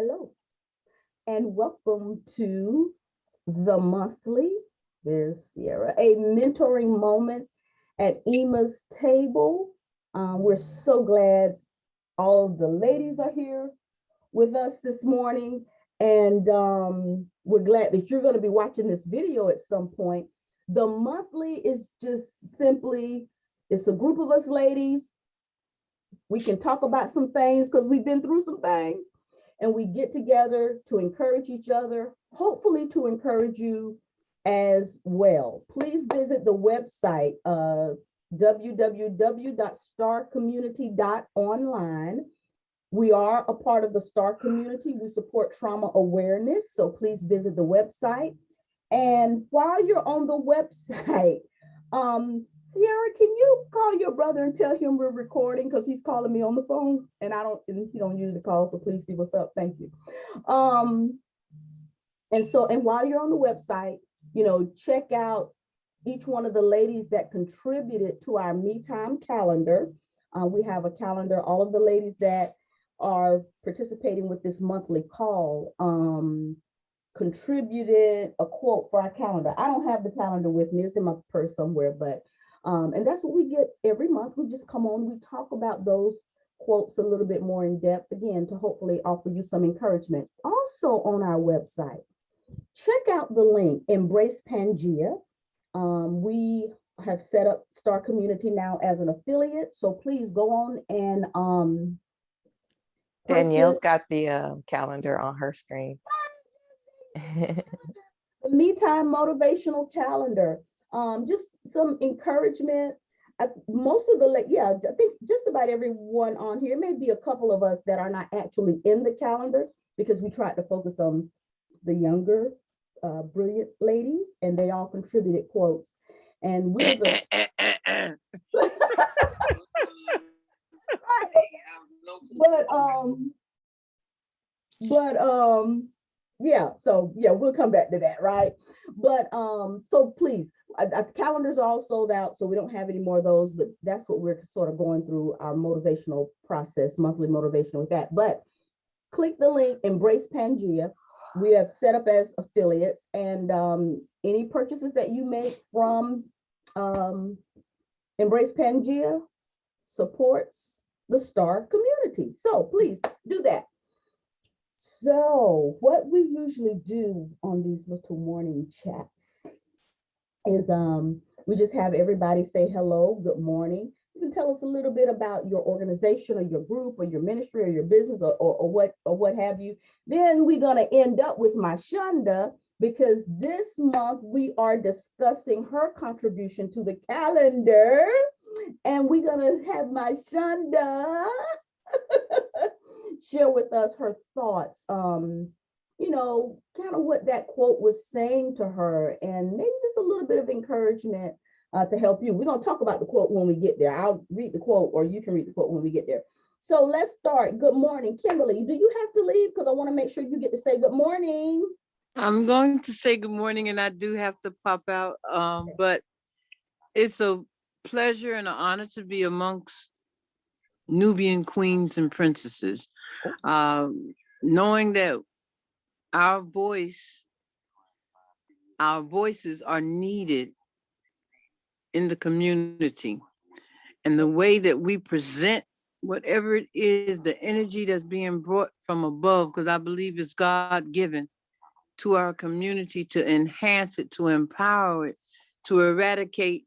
Hello, and welcome to the monthly. There's Sierra, a mentoring moment at Ema's table. We're so glad all of the ladies are here with us this morning, and we're glad that you're going to be watching this video at some point. The monthly is just simply, it's a group of us ladies. We can talk about some things because we've been through some things, and we get together to encourage each other, hopefully to encourage you as well. Please visit the website, www.starcommunity.online. We are a part of the STAR community. We support trauma awareness, so please visit the website. And while you're on the website, Sierra, can you call your brother and tell him we're recording, because he's calling me on the phone and he don't usually call, so please see what's up. Thank you. And while you're on the website, check out each one of the ladies that contributed to our Me Time calendar. We have a calendar. All of the ladies that are participating with this monthly call contributed a quote for our calendar. I don't have the calendar with me. It's in my purse somewhere, but and that's what we get every month. We just come on, we talk about those quotes a little bit more in depth, again, to hopefully offer you some encouragement. Also on our website, check out the link, Embrace Pangea. We have set up Star Community now as an affiliate, so please go on and Danielle's got the calendar on her screen. The Me Time motivational calendar. Just some encouragement. Most of the, I think just about everyone on here, maybe a couple of us that are not actually in the calendar, because we tried to focus on the younger, brilliant ladies, and they all contributed quotes. And we're the we'll come back to that, right? But so please, the calendars are all sold out, so we don't have any more of those, but that's what we're sort of going through, our motivational process, monthly motivation with that. But click the link, Embrace Pangea. We have set up as affiliates, and any purchases that you make from Embrace Pangea supports the STAR community. So please do that. So what we usually do on these little morning chats is we just have everybody say hello, good morning. You can tell us a little bit about your organization or your group or your ministry or your business or what have you. Then we're going to end up with Mishunda, because this month we are discussing her contribution to the calendar, and we're going to have Mishunda share with us her thoughts, kind of what that quote was saying to her, and maybe just a little bit of encouragement to help you. We're going to talk about the quote when we get there. I'll read the quote, or you can read the quote when we get there. So let's start. Good morning, Kimberly. Do you have to leave? Because I want to make sure you get to say good morning. I'm going to say good morning, and I do have to pop out, but it's a pleasure and an honor to be amongst Nubian queens and princesses, knowing that our voices are needed in the community, and the way that we present whatever it is, the energy that's being brought from above, because I believe it's God-given to our community, to enhance it, to empower it, to eradicate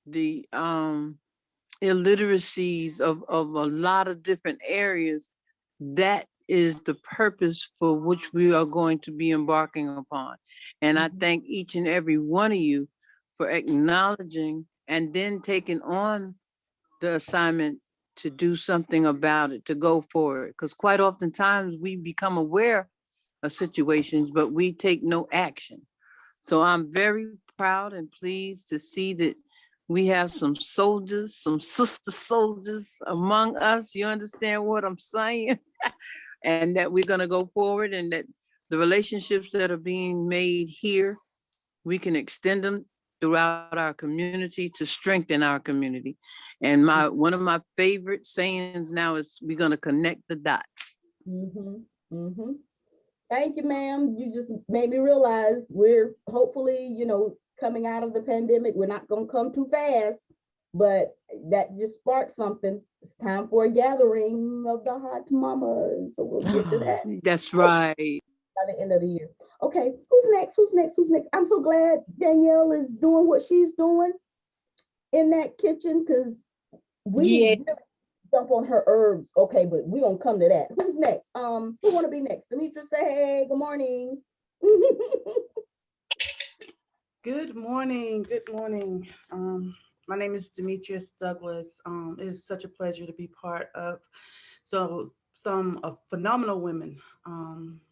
the illiteracies of a lot of different areas. That is the purpose for which we are going to be embarking upon. And I thank each and every one of you for acknowledging and then taking on the assignment to do something about it, to go for it. Because quite oftentimes we become aware of situations, but we take no action. So I'm very proud and pleased to see that we have some soldiers, some sister soldiers among us. You understand what I'm saying? And that we're going to go forward, and that the relationships that are being made here, we can extend them throughout our community to strengthen our community. And one of my favorite sayings now is, we're going to connect the dots. Thank you, ma'am. You just made me realize we're hopefully, coming out of the pandemic. We're not going to come too fast, but that just sparked something. It's time for a gathering of the hot mamas. So we'll get to that That's right. by the end of the year. Okay, who's next? Who's next? Who's next? I'm so glad Danielle is doing what she's doing in that kitchen because we Yeah, really jump on her herbs. Okay, but we gonna come to that. Who's next? Who wanna be next? Demetra, say hey, good morning. Good morning. Good morning. My name is Demetrius Douglas. It is such a pleasure to be part of some phenomenal women.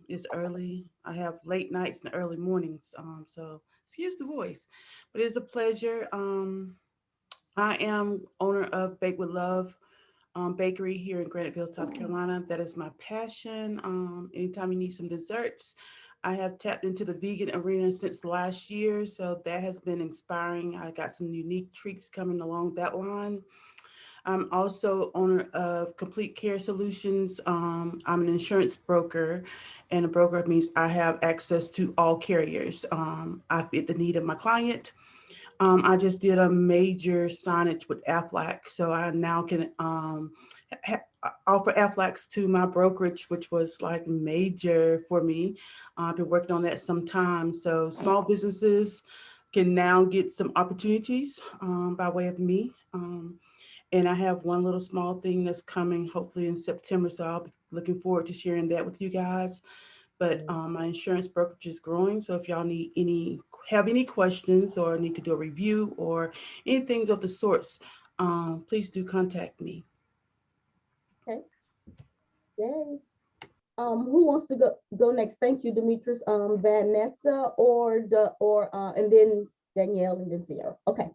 It's early. I have late nights and early mornings. So excuse the voice, but it's a pleasure. I am owner of Bake with Love bakery here in Graniteville, South Carolina. That is my passion. Anytime you need some desserts, I have tapped into the vegan arena since last year, so that has been inspiring. I got some unique treats coming along that line. I'm also owner of Complete Care Solutions. I'm an insurance broker, and a broker means I have access to all carriers. I fit the need of my client. I just did a major signage with Aflac, so I now can offer Aflacs to my brokerage, which was like major for me. I've been working on that some time, so small businesses can now get some opportunities by way of me. And I have one little small thing that's coming hopefully in September, so I'll be looking forward to sharing that with you guys. But my insurance brokerage is growing. So if y'all have any questions or need to do a review or anything of the sorts, please do contact me. Okay, yay. Who wants to go next? Thank you, Demetrius. Vanessa and then Danielle and then Sierra. Okay.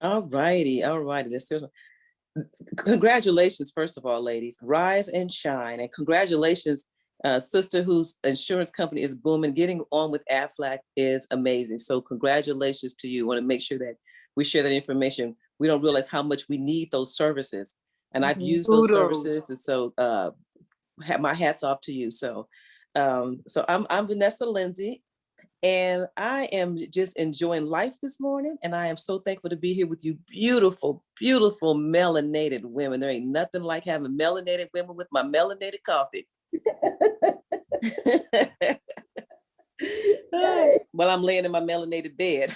all righty. Congratulations, first of all, ladies. Rise and shine. And congratulations, sister whose insurance company is booming. Getting on with Aflac is amazing. So congratulations to you. I want to make sure that we share that information. We don't realize how much we need those services. And I've used those Kudos. services. And so my hats off to you. So I'm Vanessa Lindsay. And I am just enjoying life this morning. And I am so thankful to be here with you beautiful, beautiful melanated women. There ain't nothing like having melanated women with my melanated coffee. While I'm laying in my melanated bed.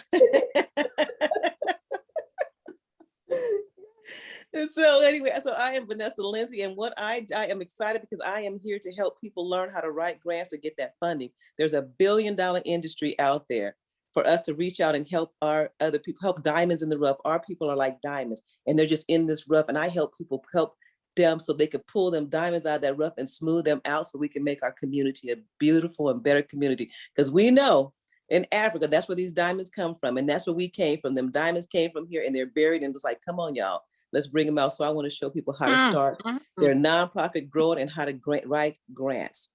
So anyway, so I am Vanessa Lindsay, and what I am excited because I am here to help people learn how to write grants and get that funding. There's a $1 billion industry out there for us to reach out and help our other people, help diamonds in the rough. Our people are like diamonds, and they're just in this rough, and I help people help them so they could pull them diamonds out of that rough and smooth them out so we can make our community a beautiful and better community. Because we know in Africa, that's where these diamonds come from, and that's where we came from. Them diamonds came from here, and they're buried, and it's like, come on, y'all. Let's bring them out. So I want to show people how to start their nonprofit growth and how to write grants.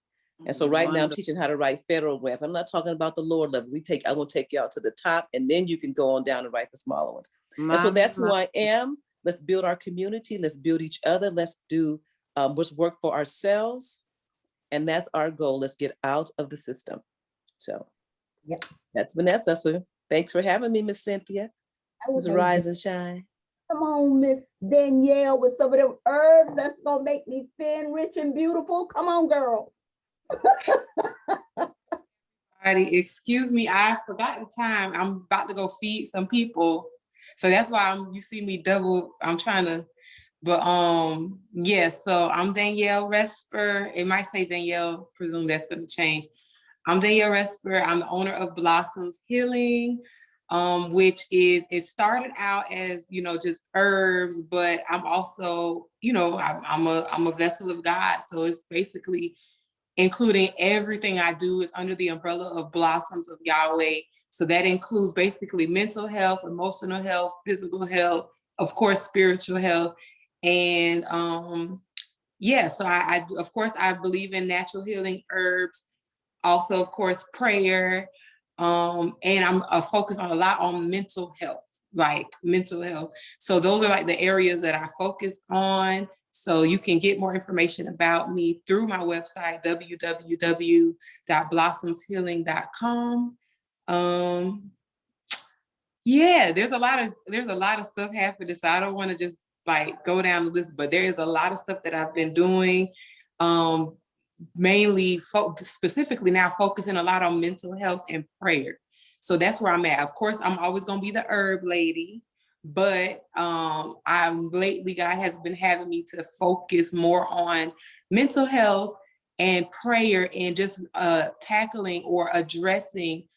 And so right now I'm teaching how to write federal grants. I'm not talking about the lower level. I will take you out to the top, and then you can go on down and write the smaller ones. And so that's who I am. Let's build our community. Let's build each other. Let's do let's work for ourselves. And that's our goal. Let's get out of the system. So that's Vanessa. So thanks for having me, Miss Cynthia. It was Rise and Shine. Come on, Miss Danielle, with some of them herbs that's gonna make me thin, rich, and beautiful. Come on, girl. Excuse me, I forgot the time. I'm about to go feed some people, so that's why you see me double. I'm trying to, but yeah. So I'm Danielle Resper. It might say Danielle. Presume that's going to change. I'm Danielle Resper. I'm the owner of Blossoms Healing. Which is, it started out as, just herbs, but I'm also, I'm a vessel of God. So it's basically including everything I do is under the umbrella of Blossoms of Yahweh. So that includes basically mental health, emotional health, physical health, of course, spiritual health. And so I of course, I believe in natural healing herbs. Also, of course, prayer. And I'm focused on a lot on mental health, like mental health. So those are like the areas that I focus on. So you can get more information about me through my website, www.blossomshealing.com. Yeah, there's a lot of stuff happening. So I don't want to just like go down the list, but there is a lot of stuff that I've been doing. Mainly specifically now focusing a lot on mental health and prayer. So that's where I'm at. Of course, I'm always gonna be the herb lady, but I'm lately God has been having me to focus more on mental health and prayer and just tackling or addressing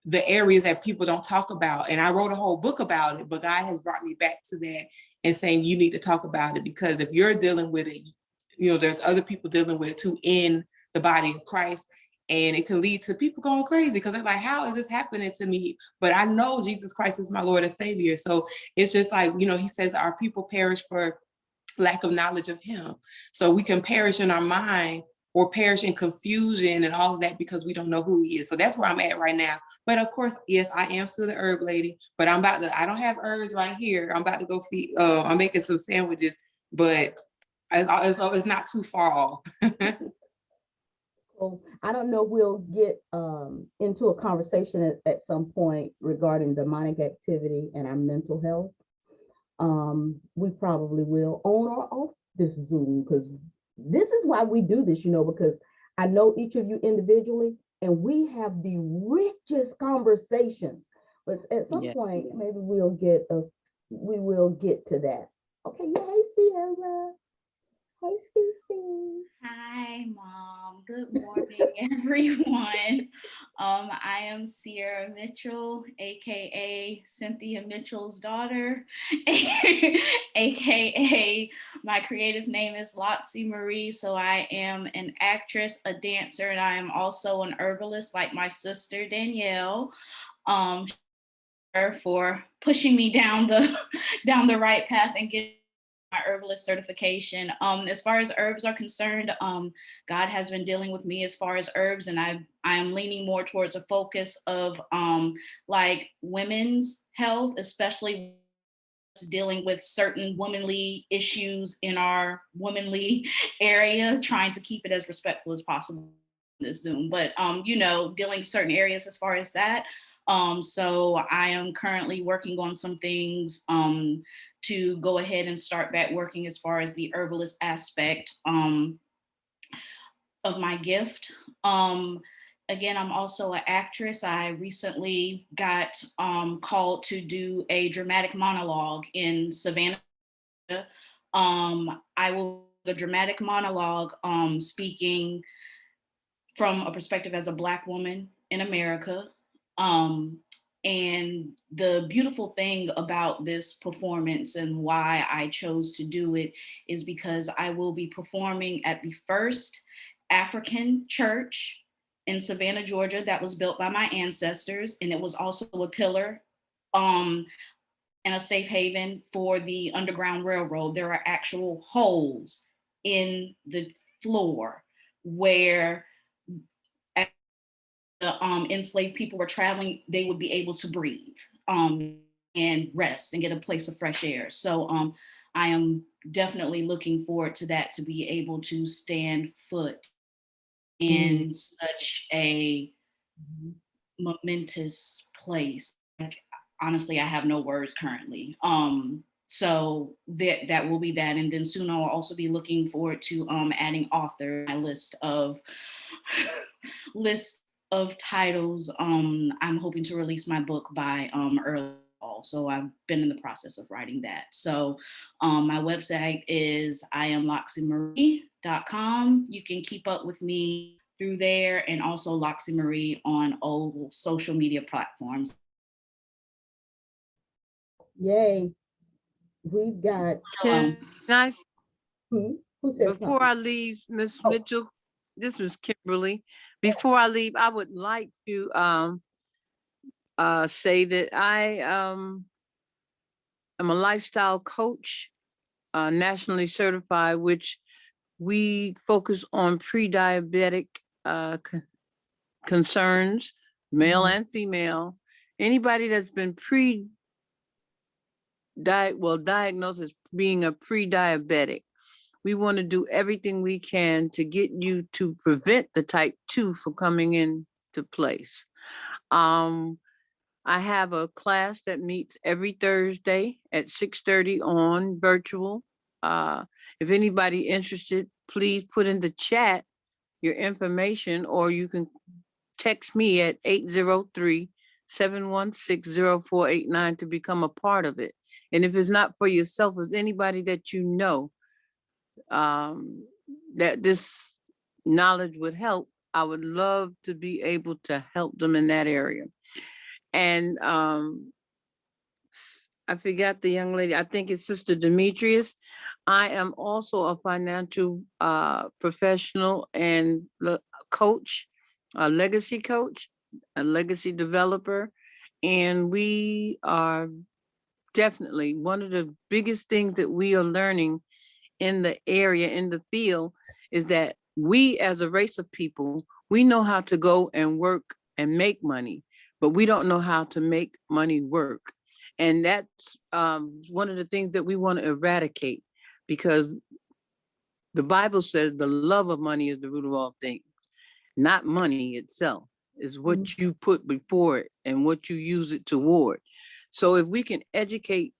the areas that people don't talk about. And I wrote a whole book about it, but God has brought me back to that and saying you need to talk about it, because if you're dealing with it, you know, there's other people dealing with it too in the body of Christ. And it can lead to people going crazy because they're like, how is this happening to me? But I know Jesus Christ is my Lord and Savior. So it's just like, you know, he says our people perish for lack of knowledge of him. So we can perish in our mind or perish in confusion and all of that because we don't know who he is. So that's where I'm at right now. But of course, yes, I am still the herb lady, but I don't have herbs right here. I'm about to go feed, I'm making some sandwiches, but it's not too far off. Well, I don't know, we'll get into a conversation at some point regarding demonic activity and our mental health. We probably will on or off this Zoom, because this is why we do this, you know, because I know each of you individually and we have the richest conversations. But at some point, maybe we will get to that. Okay, yeah, hey Sierra. Hey Cece. Hi, Mom. Good morning, everyone. I am Sierra Mitchell, aka Cynthia Mitchell's daughter, aka my creative name is Loxie Marie. So I am an actress, a dancer, and I am also an herbalist like my sister Danielle. For pushing me down the right path and getting my herbalist certification. As far as herbs are concerned, God has been dealing with me as far as herbs, and I am leaning more towards a focus of like women's health, especially dealing with certain womanly issues in our womanly area, trying to keep it as respectful as possible in this Zoom. But you know, dealing with certain areas as far as that. So I am currently working on some things to go ahead and start back working as far as the herbalist aspect of my gift. Again, I'm also an actress. I recently got called to do a dramatic monologue in Savannah. I will do a dramatic monologue speaking from a perspective as a Black woman in America. And the beautiful thing about this performance and why I chose to do it is because I will be performing at the first African church in Savannah, Georgia, that was built by my ancestors. And it was also a pillar and a safe haven for the Underground Railroad. There are actual holes in the floor where the enslaved people were traveling, they would be able to breathe and rest and get a place of fresh air. So I am definitely looking forward to that, to be able to stand foot in such a momentous place. Like, honestly, I have no words currently. So that will be that. And then soon I'll also be looking forward to adding author my list of titles. I'm hoping to release my book by early fall. So I've been in the process of writing that. So my website is iamloxiemarie.com. You can keep up with me through there, and also Loxie Marie on all social media platforms. Yay. We've got Can I, who said before something? I leave, Miss Mitchell, this was Kimberly. Before I leave, I would like to say that I am a lifestyle coach, nationally certified, which we focus on pre-diabetic concerns, male and female. Anybody that's been diagnosed as being a pre-diabetic. We want to do everything we can to get you to prevent the type 2 from coming into place. I have a class that meets every Thursday at 6:30 on virtual. If anybody interested, please put in the chat your information, or you can text me at 803-716-0489 to become a part of it. And if it's not for yourself, it's anybody that you know that this knowledge would help, I would love to be able to help them in that area. And I forgot the young lady, I think it's Sister Demetrius. I am also a financial professional and coach, a legacy coach, a legacy developer. And we are definitely one of the biggest things that we are learning in the area, in the field, is that we as a race of people, we know how to go and work and make money, but we don't know how to make money work. And that's one of the things that we want to eradicate, because the Bible says the love of money is the root of all things, not money itself. Is what you put before it and what you use it toward. So if we can educate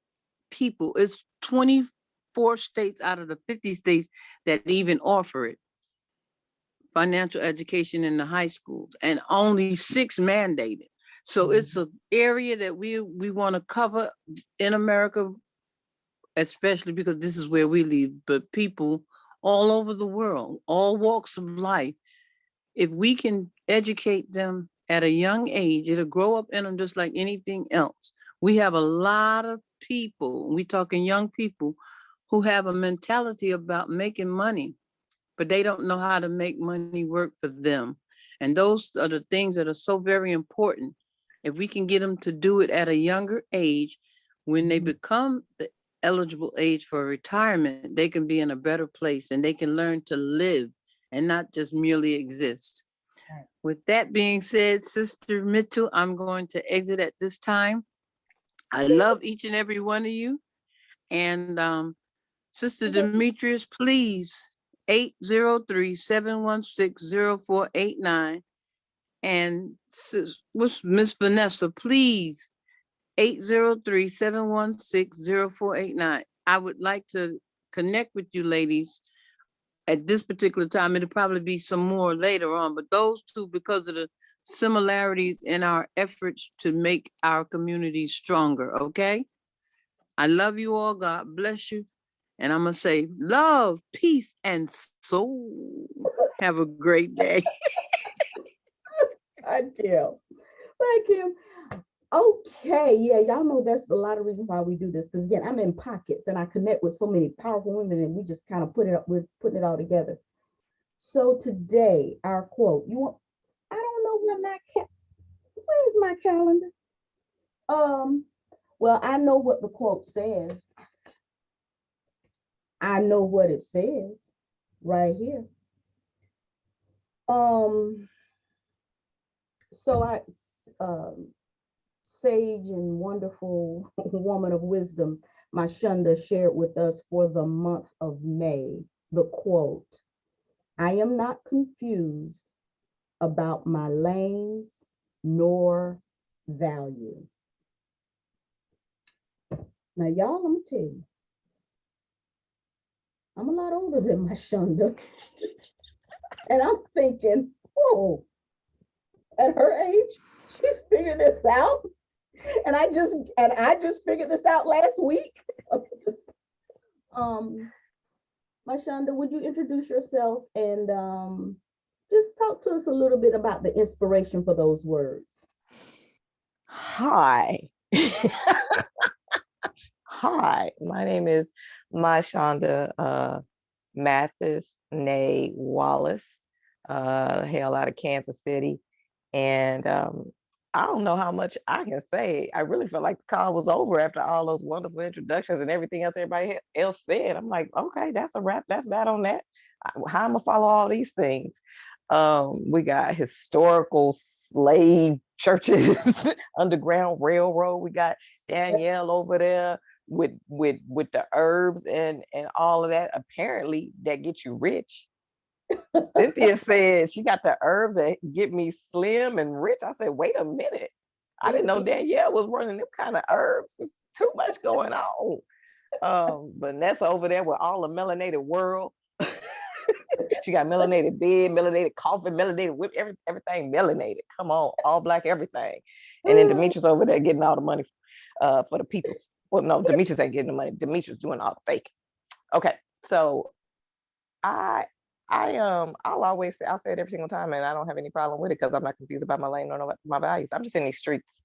people, it's 24 states out of the 50 states that even offer it, financial education in the high schools, and only 6 mandated. So it's an area that we want to cover in America, especially because this is where we live, but people all over the world, all walks of life, if we can educate them at a young age, it'll grow up in them just like anything else. We have a lot of people, we talking young people, who have a mentality about making money, but they don't know how to make money work for them. And those are the things that are so very important. If we can get them to do it at a younger age, when they become the eligible age for retirement, they can be in a better place and they can learn to live and not just merely exist. With that being said, Sister Mitchell, I'm going to exit at this time. I love each and every one of you. And Sister Demetrius, please, 803-716-0489. And what's Miss Vanessa, please, 803-716-0489. I would like to connect with you ladies at this particular time. It'll probably be some more later on, but those two, because of the similarities in our efforts to make our communities stronger, okay? I love you all. God bless you. And I'm going to say love, peace, and soul. Have a great day. Thank you. Thank you. Okay, yeah, y'all know that's a lot of reasons why we do this. Because again, I'm in pockets and I connect with so many powerful women, and we just kind of put it up, we're putting it all together. So today, our quote, I don't know where is my calendar? Well, I know what the quote says. I know what it says right here. So sage and wonderful woman of wisdom, Mishunda, shared with us for the month of May the quote, I am not confused about my lanes nor value. Now, y'all, let me tell you, I'm a lot older than Mishunda. And I'm thinking, oh, at her age, she's figured this out. And I just figured this out last week. Mishunda, would you introduce yourself and just talk to us a little bit about the inspiration for those words? Hi. Hi, my name is Mishunda Mathis Nay Wallace, hail out of Kansas City. And I don't know how much I can say. I really felt like the call was over after all those wonderful introductions and everything else everybody else said. I'm like, okay, that's a wrap. That's that on that. How am I gonna follow all these things? We got historical slave churches, Underground Railroad. We got Danielle over there with the herbs and all of that, apparently that gets you rich. Cynthia said she got the herbs that get me slim and rich. I said, wait a minute. I didn't know Danielle was running them kind of herbs. There's too much going on. But Nessa over there with all the melanated world. She got melanated bed, melanated coffee, melanated whip, everything melanated. Come on, all black everything. And then Demetrius over there getting all the money for the people. Well, no, Demetrius ain't getting the money. Demetrius doing all the fake. Okay, so I'll always say, I'll say it every single time, and I don't have any problem with it because I'm not confused about my lane or my values. I'm just in these streets.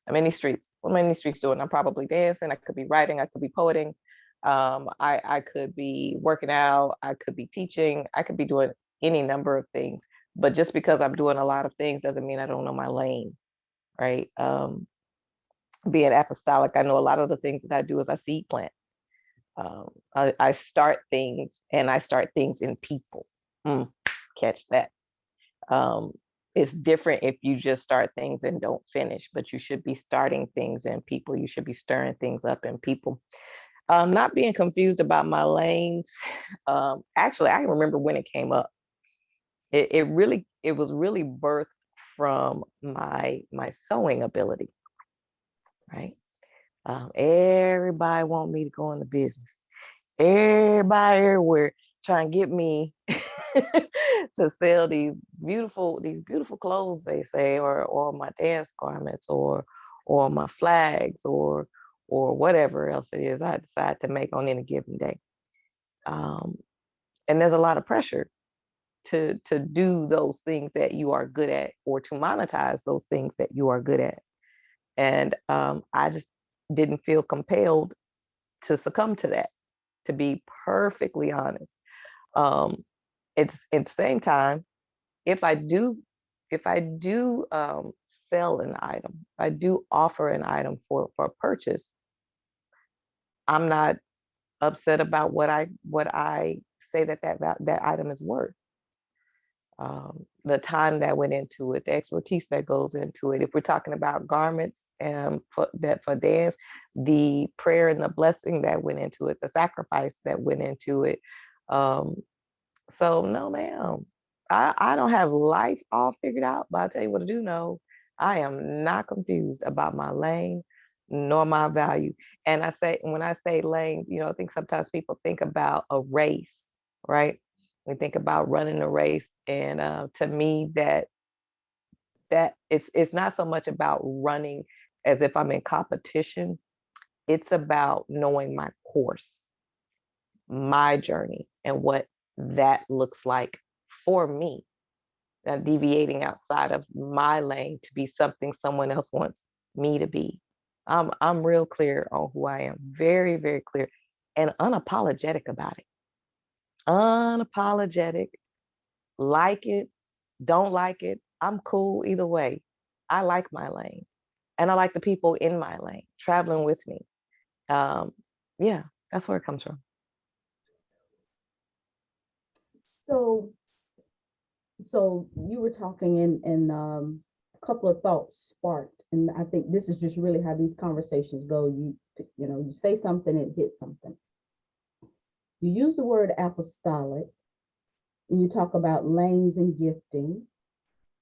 I'm in these streets. What am I in these streets doing? I'm probably dancing. I could be writing. I could be poeting. I could be working out. I could be teaching. I could be doing any number of things. But just because I'm doing a lot of things doesn't mean I don't know my lane, right? Being apostolic, I know a lot of the things that I do is I seed plant. I start things, and I start things in people. Catch that. It's different if you just start things and don't finish, but you should be starting things in people. You should be stirring things up in people. Not being confused about my lanes. Actually, I remember when it came up. It was really birthed from my sewing ability, right? Everybody want me to go into business. Everybody everywhere trying to get me to sell these beautiful clothes, they say, or my dance garments, or my flags, or whatever else it is I decide to make on any given day. And there's a lot of pressure to do those things that you are good at, or to monetize those things that you are good at. And I just didn't feel compelled to succumb to that, to be perfectly honest. It's at the same time, if I do sell an item, I do offer an item for purchase, I'm not upset about what I say that item is worth. The time that went into it, the expertise that goes into it. If we're talking about garments and for dance, the prayer and the blessing that went into it, the sacrifice that went into it. So no, ma'am, I don't have life all figured out, but I'll tell you what I do know. I am not confused about my lane nor my value. And when I say lane, I think sometimes people think about a race, right? We think about running a race. And to me, that it's not so much about running as if I'm in competition. It's about knowing my course, my journey, and what that looks like for me. Now, deviating outside of my lane to be something someone else wants me to be. I'm real clear on who I am, very, very clear, and unapologetic about it. Unapologetic, like it, don't like it. I'm cool either way. I like my lane, and I like the people in my lane traveling with me. Yeah, that's where it comes from. So you were talking, and a couple of thoughts sparked, and I think this is just really how these conversations go. You say something, it hits something. You use the word apostolic, and you talk about lanes and gifting.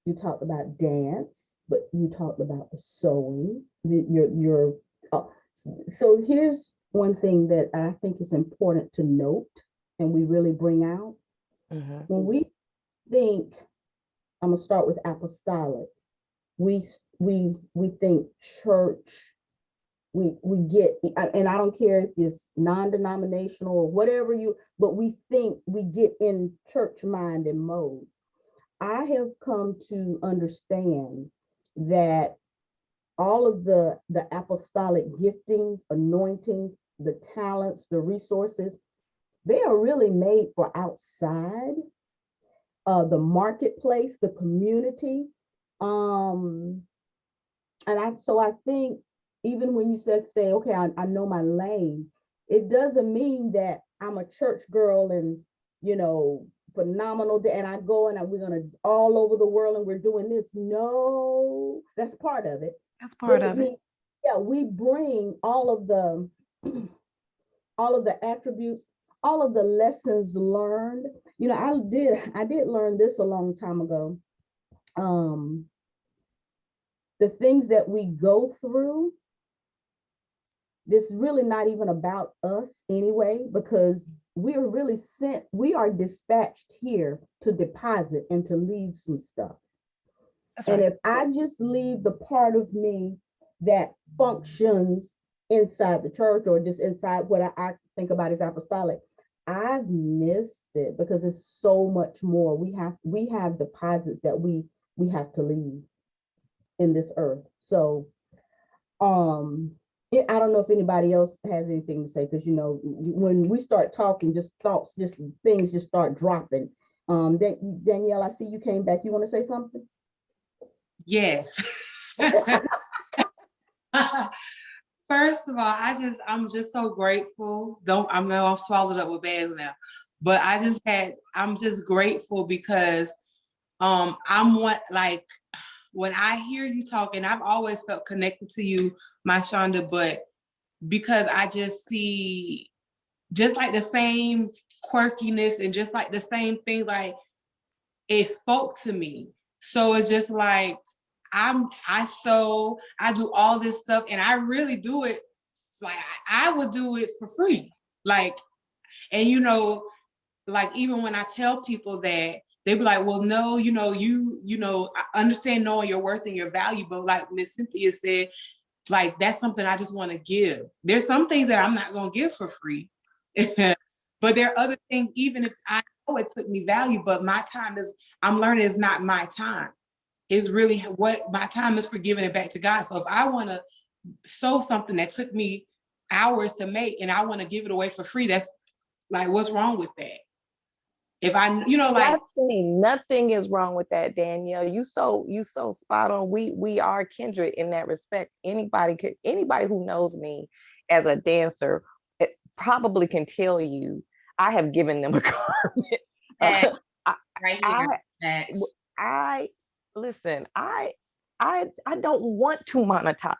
You talked about dance, but you talked about the sewing. So here's one thing that I think is important to note, and we really bring out. When we think, I'm gonna start with apostolic. We think church. We get, and I don't care if it's non-denominational or whatever but we think we get in church mind and mode. I have come to understand that all of the apostolic giftings, anointings, the talents, the resources, they are really made for outside the marketplace, the community. So I think even when you say, okay, I know my lane, it doesn't mean that I'm a church girl and, phenomenal, and I go and we're going to all over the world and we're doing this. No, that's part of it. That's part of it. yeah, we bring all of the attributes, all of the lessons learned. You know, I did learn this a long time ago. Um, the things that we go through, this is really not even about us anyway, because we are really sent, we are dispatched here to deposit and to leave some stuff. That's And right. if I just leave the part of me that functions inside the church or just inside what I think about as apostolic, I've missed it because it's so much more. We have deposits that we have to leave in this earth. So I don't know if anybody else has anything to say, because you know, when we start talking, just thoughts, just things just start dropping. Danielle, I see you came back. You want to say something? Yes. First of all, I'm just so grateful. I know I'm swallowed up with bags now, but I'm just grateful because I'm like when I hear you talking, I've always felt connected to you, my Shonda, but because I just see just like the same quirkiness and just like the same thing, like it spoke to me. So it's just like I do all this stuff and I really do it. Like I would do it for free. Like, and you know, like even when I tell people that, they be like, well, no, you know, I understand knowing your worth and your value, but like Miss Cynthia said, like that's something I just want to give. There's some things that I'm not gonna give for free. But there are other things, even if I know it took me value, but I'm learning is not my time. It's really what my time is for giving it back to God. So if I want to sow something that took me hours to make and I want to give it away for free, that's like, what's wrong with that? If I, you know, like Nothing is wrong with that, Danielle. You so spot on. We are kindred in that respect. Anybody who knows me as a dancer probably can tell you I have given them a garment. Facts, I, right I, here. Facts. I listen. I don't want to monetize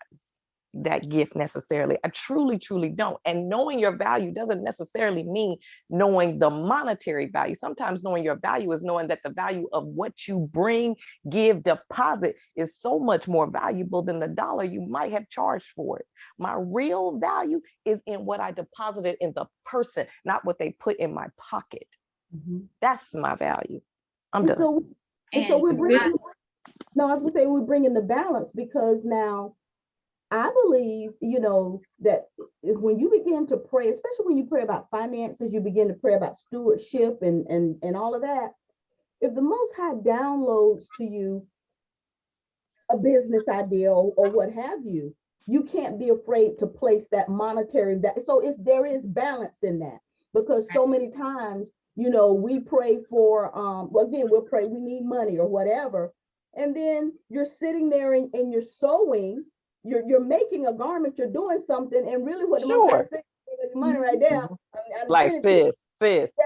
that gift necessarily. I truly don't. And knowing your value doesn't necessarily mean knowing the monetary value. Sometimes knowing your value is knowing that the value of what you bring, give, deposit is so much more valuable than the dollar you might have charged for it. My real value is in what I deposited in the person, not what they put in my pocket. Mhm. That's my value. I'm And done. so, and so And we're bringing, no, I was gonna say we're bringing the balance, because now I believe, you know, that when you begin to pray, especially when you pray about finances, you begin to pray about stewardship and all of that. If the Most High downloads to you a business idea or what have you, you can't be afraid to place that monetary that. So there is balance in that, because so many times, you know, we pray for well, again, we'll pray we need money or whatever, and then you're sitting there and you're sewing, you're making a garment, you're doing something, and really what the Most High Sure. said, money right there. Mhm. I'm Like sending to you.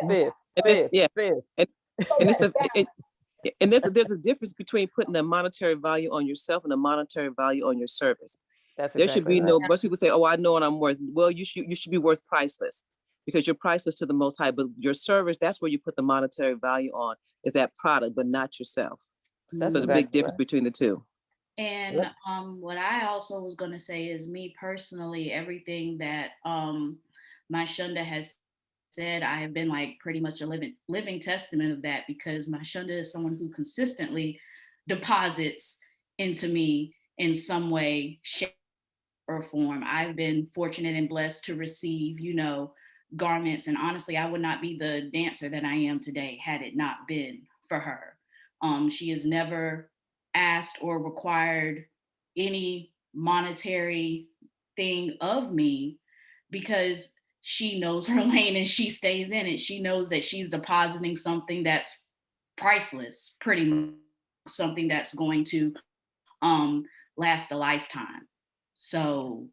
Yeah. sis, And it's, yeah, sis. and, So and that it's a, balance. and there's a difference between putting a monetary value on yourself and a monetary value on your service. That's There should exactly be right. no, most people say, oh, I know what I'm worth. Well, you should be worth priceless, because you're priceless to the Most High, but your service, that's where you put the monetary value on, is that product, but not yourself. That's So it's a big exactly difference right. between the two. And Yep. what I also was going to say is, me personally, everything that my Shunda has said, I have been like pretty much a living testament of that, because my Shunda is someone who consistently deposits into me in some way, shape, or form. I've been fortunate and blessed to receive, you know, garments. And honestly, I would not be the dancer that I am today had it not been for her. She has never asked or required any monetary thing of me, because she knows her lane and she stays in it. She knows that she's depositing something that's priceless, pretty much something that's going to last a lifetime. So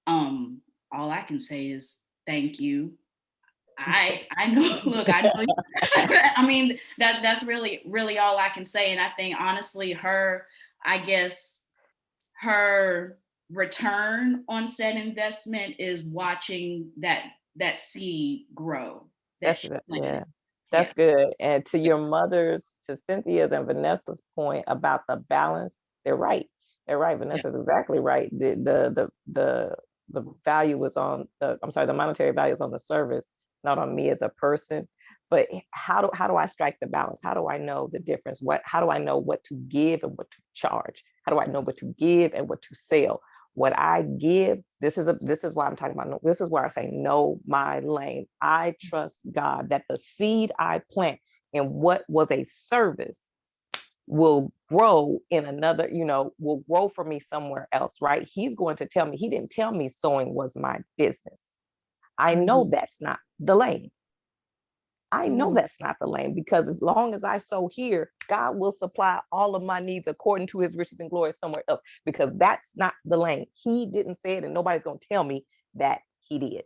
all I can say is thank you. I know, look, I know. I mean, that's really all I can say. And I think honestly, I guess her return on said investment is watching that seed grow. That's yeah. That's good. And to your mother's, to Cynthia's and Vanessa's point about the balance, they're right. They're right. Vanessa's exactly right. The value was on the, I'm sorry, the monetary value is on the service, not on me as a person. But how do I strike the balance? How do I know the difference? How do I know what to give and what to charge? How do I know what to give and what to sell? What I give, this is why I'm talking about, this is where I say know my lane. I trust God that the seed I plant in what was a service will grow in another, will grow for me somewhere else, right? He's going to tell me, he didn't tell me sewing was my business. I know that's not the lane. I know that's not the lane, because as long as I sow here, God will supply all of my needs according to his riches and glory somewhere else, because that's not the lane. He didn't say it, and nobody's going to tell me that he did.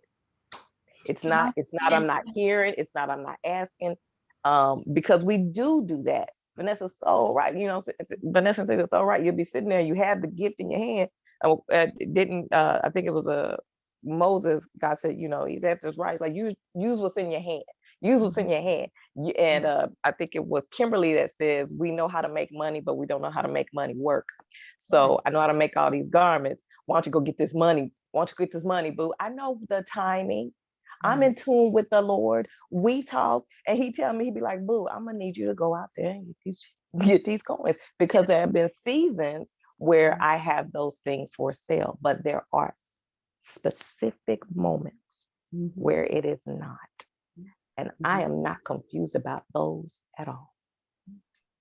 It's not, I'm not hearing, it's not, I'm not asking, because we do that. Vanessa's so right. Vanessa said it's all right. You'll be sitting there, you have the gift in your hand. I think it was Moses, God said, he's at this right. Like, use what's in your hand. Use what's in your hand. And I think it was Kimberly that says, we know how to make money, but we don't know how to make money work. So I know how to make all these garments. Why don't you go get this money? Why don't you get this money, boo? I know the timing. I'm in tune with the Lord. We talk, and he tell me, he'd be like, boo, I'm gonna need you to go out there and get these coins, because there have been seasons where I have those things for sale, but there are specific moments where it is not. And I am not confused about those at all.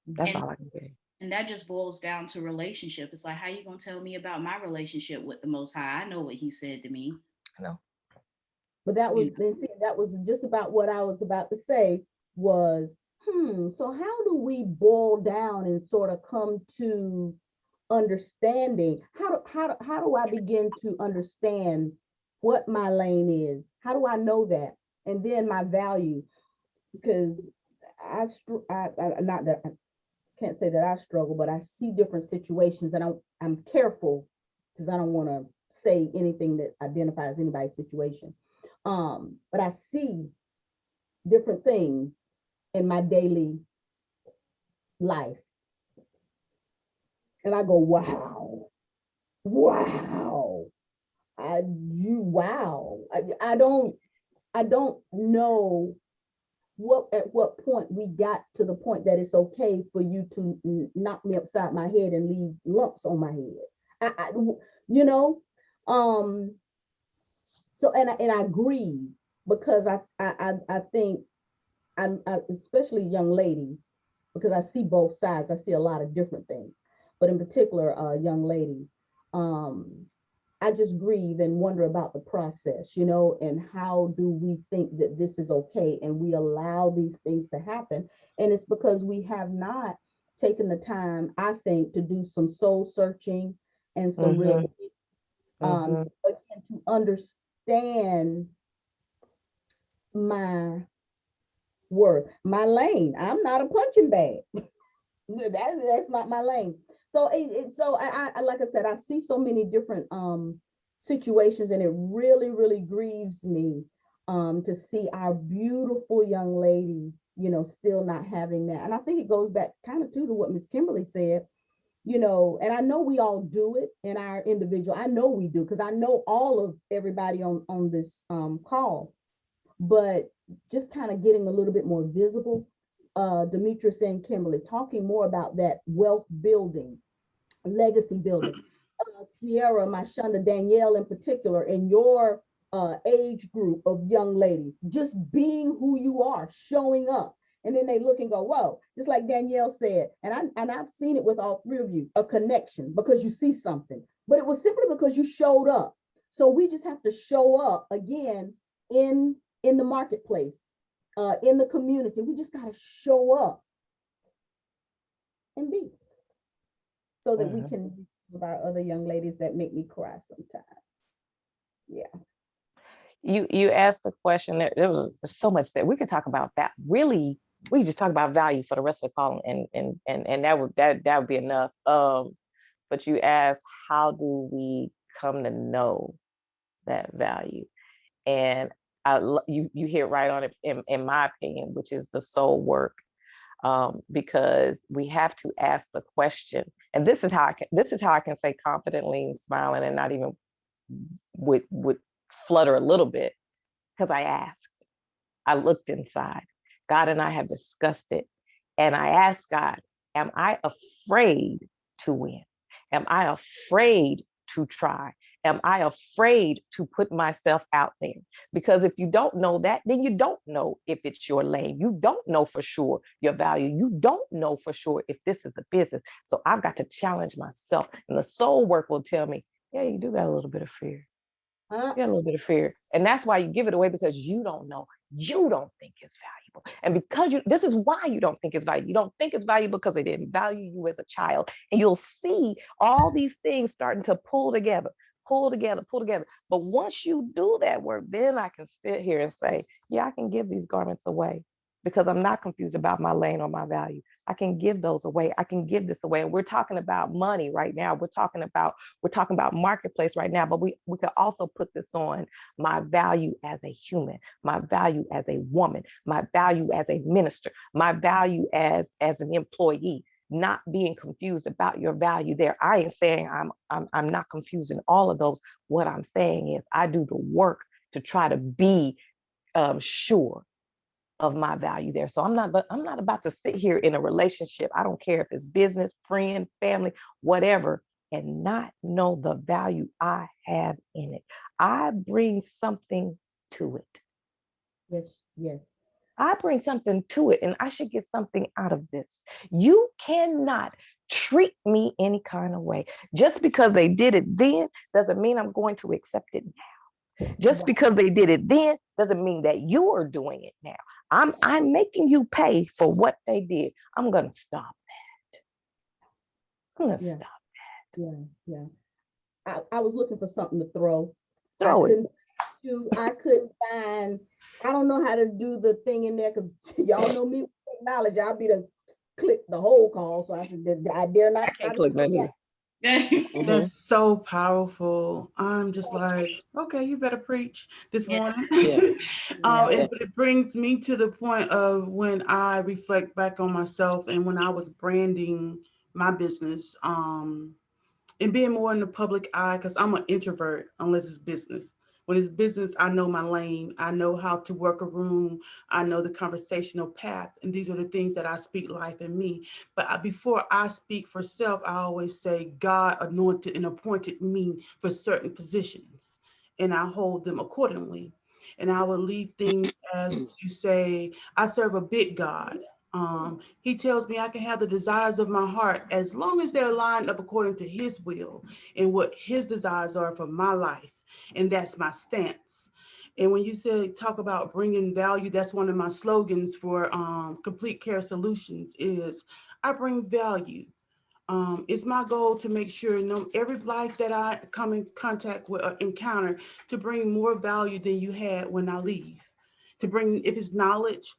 That's all I can say. And that just boils down to relationship. It's like, how you gonna tell me about my relationship with the Most High? I know what he said to me. I know. But that was, that was just about what I was about to say was, so how do we boil down and sort of come to understanding? How do I begin to understand what my lane is? How do I know that? And then my value, because not that I can't say that I struggle, but I see different situations, and I'm careful because I don't want to say anything that identifies anybody's situation. But I see different things in my daily life, and I go, wow. I don't know at what point we got to the point that it's okay for you to knock me upside my head and leave lumps on my head. So I grieve, because I think I especially young ladies, because I see both sides. I see a lot of different things, but in particular, young ladies, I just grieve and wonder about the process, and how do we think that this is okay, and we allow these things to happen. And it's because we have not taken the time, I think, to do some soul searching and some real, again, to understand my worth, my lane. I'm not a punching bag. That's not my lane. So I like I said, I see so many different situations, and it really, really grieves me to see our beautiful young ladies, still not having that. And I think it goes back kind of to what Miss Kimberly said, and I know we all do it in our individual. I know we do, because I know all of everybody on this call, but just kind of getting a little bit more visible. Demetrius and Kimberly talking more about that wealth building, legacy building. Sierra, Mishunda, Danielle in particular, in your age group of young ladies, just being who you are, showing up. And then they look and go, whoa, just like Danielle said, and I've seen it with all three of you, a connection, because you see something, but it was simply because you showed up. So we just have to show up again in the marketplace, in the community. We just got to show up and be, so that we can, with our other young ladies that make me cry sometimes. Yeah. You asked the question. There was so much that we could talk about. That really, we just talk about value for the rest of the call, and that would be enough. But you asked, how do we come to know that value. And you hit right on it in my opinion, which is the soul work. Because we have to ask the question, and this is how I can say confidently and smiling and not even would flutter a little bit, because I asked. I looked inside. God and I have discussed it. And I asked God, am I afraid to win? Am I afraid to try? Am I afraid to put myself out there? Because if you don't know that, then you don't know if it's your lane. You don't know for sure your value. You don't know for sure if this is the business. So I've got to challenge myself. And the soul work will tell me, yeah, you do got a little bit of fear. You got a little bit of fear. And that's why you give it away, because you don't know. You don't think it's valuable. And because this is why you don't think it's valuable. You don't think it's valuable because they didn't value you as a child. And you'll see all these things starting to pull together. But once you do that work, then I can sit here and say, yeah, I can give these garments away because I'm not confused about my lane or my value. I can give those away. I can give this away. And we're talking about money right now. We're talking about marketplace right now, but we could also put this on my value as a human, my value as a woman, my value as a minister, my value as an employee. Not being confused about your value there. I ain't saying I'm not confused in all of those. What I'm saying is I do the work to try to be sure of my value there. So I'm not about to sit here in a relationship. I don't care if it's business, friend, family, whatever, and not know the value I have in it. I bring something to it. Yes. I bring something to it, and I should get something out of this. You cannot treat me any kind of way. Just because they did it then doesn't mean I'm going to accept it now. Just because they did it then doesn't mean that you are doing it now. I'm making you pay for what they did. I'm gonna stop that. I'm gonna stop that. Yeah. I was looking for something to throw. Throw it. I couldn't find. I don't know how to do the thing in there because y'all know me with technology. I'll be to click the whole call. So I said, I dare not. I can't click none either. That's so powerful. I'm just like, okay, you better preach this morning. But it brings me to the point of when I reflect back on myself and when I was branding my business, and being more in the public eye, because I'm an introvert unless it's business. When it's business, I know my lane. I know how to work a room. I know the conversational path. And these are the things that I speak life in me. But before I speak for self, I always say God anointed and appointed me for certain positions. And I hold them accordingly. And I will leave things as you say, I serve a big God. He tells me I can have the desires of my heart as long as they're lined up according to his will and what his desires are for my life. And that's my stance. And when you say talk about bringing value, that's one of my slogans for Complete Care Solutions is I bring value. It's my goal to make sure every life that I come in contact with or encounter to bring more value than you had when I leave. To bring, if it's knowledge,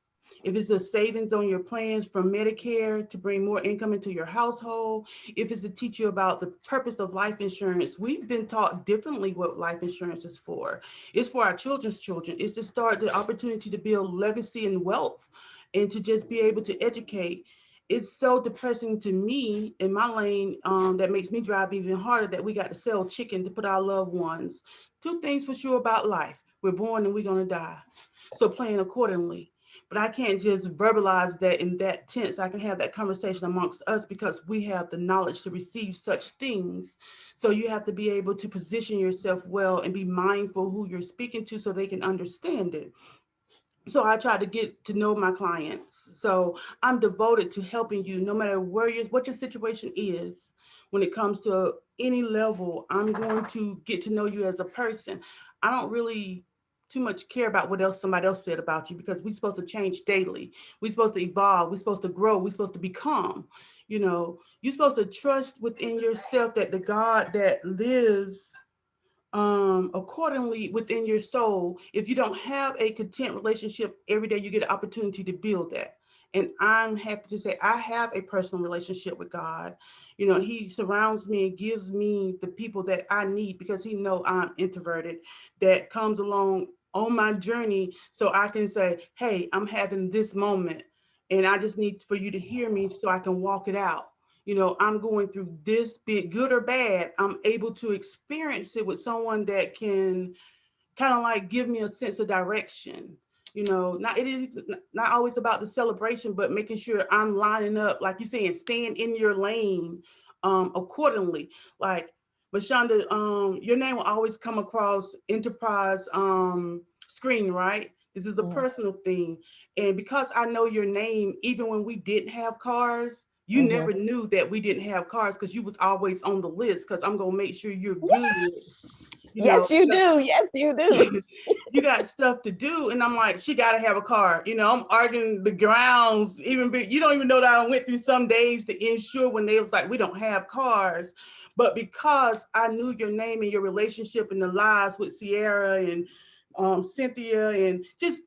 if it's a savings on your plans from Medicare to bring more income into your household, if it's to teach you about the purpose of life insurance, we've been taught differently what life insurance is for. It's for our children's children. It's to start the opportunity to build legacy and wealth and to just be able to educate. It's so depressing to me in my lane that makes me drive even harder that we got to sell chicken to put our loved ones. Two things for sure about life. We're born and we're going to die. So plan accordingly. But I can't just verbalize that in that tense. I can have that conversation amongst us because we have the knowledge to receive such things. So you have to be able to position yourself well and be mindful who you're speaking to so they can understand it. So I try to get to know my clients. So I'm devoted to helping you no matter what your situation is. When it comes to any level, I'm going to get to know you as a person. I don't really too much care about what else somebody else said about you because we're supposed to change daily. We're supposed to evolve. We're supposed to grow. We're supposed to become. You're supposed to trust within yourself that the God that lives accordingly within your soul. If you don't have a content relationship every day, you get an opportunity to build that. And I'm happy to say I have a personal relationship with God. You know, he surrounds me and gives me the people that I need because he know I'm introverted, that comes along on my journey so I can say, hey, I'm having this moment and I just need for you to hear me so I can walk it out. You know, I'm going through this, be it good or bad, I'm able to experience it with someone that can kind of like give me a sense of direction. You know, not it is not always about the celebration, but making sure I'm lining up, like you're saying, staying in your lane accordingly. Like Mishunda, your name will always come across enterprise screen, right? This is a Mhm. personal thing. And because I know your name, even when we didn't have cars, you Mhm. never knew that we didn't have cars because you was always on the list because I'm gonna make sure you're good, you know, Yes, you do. Yes, you do. you got stuff to do. And I'm like, she got to have a car. You know, I'm arguing the grounds, you don't even know that I went through some days to ensure when they was like, we don't have cars. But because I knew your name and your relationship and the lives with Sierra and Cynthia and just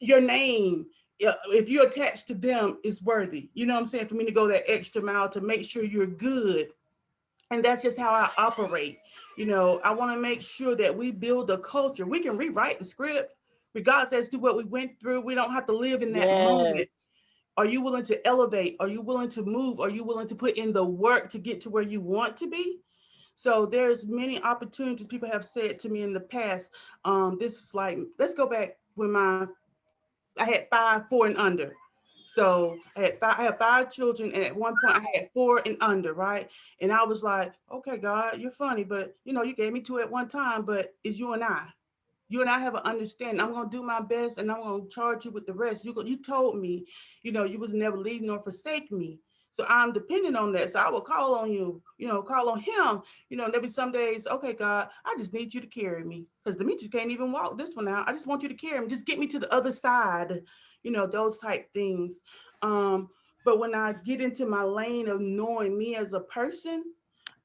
your name, if you're attached to them, is worthy. You know what I'm saying? For me to go that extra mile to make sure you're good, and that's just how I operate. You know, I want to make sure that we build a culture. We can rewrite the script, regardless as to what we went through. We don't have to live in that moment. Yes. Are you willing to elevate? Are you willing to move? Are you willing to put in the work to get to where you want to be? So there's many opportunities people have said to me in the past. This was like, let's go back when I had 5, 4 and under. So I had 5 children, and at one point I had 4 and under, right? And I was like, okay, God, you're funny, but you know, you gave me 2 at one time, but it's you and I. You and I have an understanding. I'm gonna do my best, and I'm gonna charge you with the rest. You told me, you know, you was never leave nor forsake me. So I'm dependent on that. So I will call on you, you know, call on him. You know, there'll be some days, okay, God, I just need you to carry me. Because Demetrius can't even walk this one out. I just want you to carry me. Just get me to the other side, you know, those type things. Um, but when I get into my lane of knowing me as a person,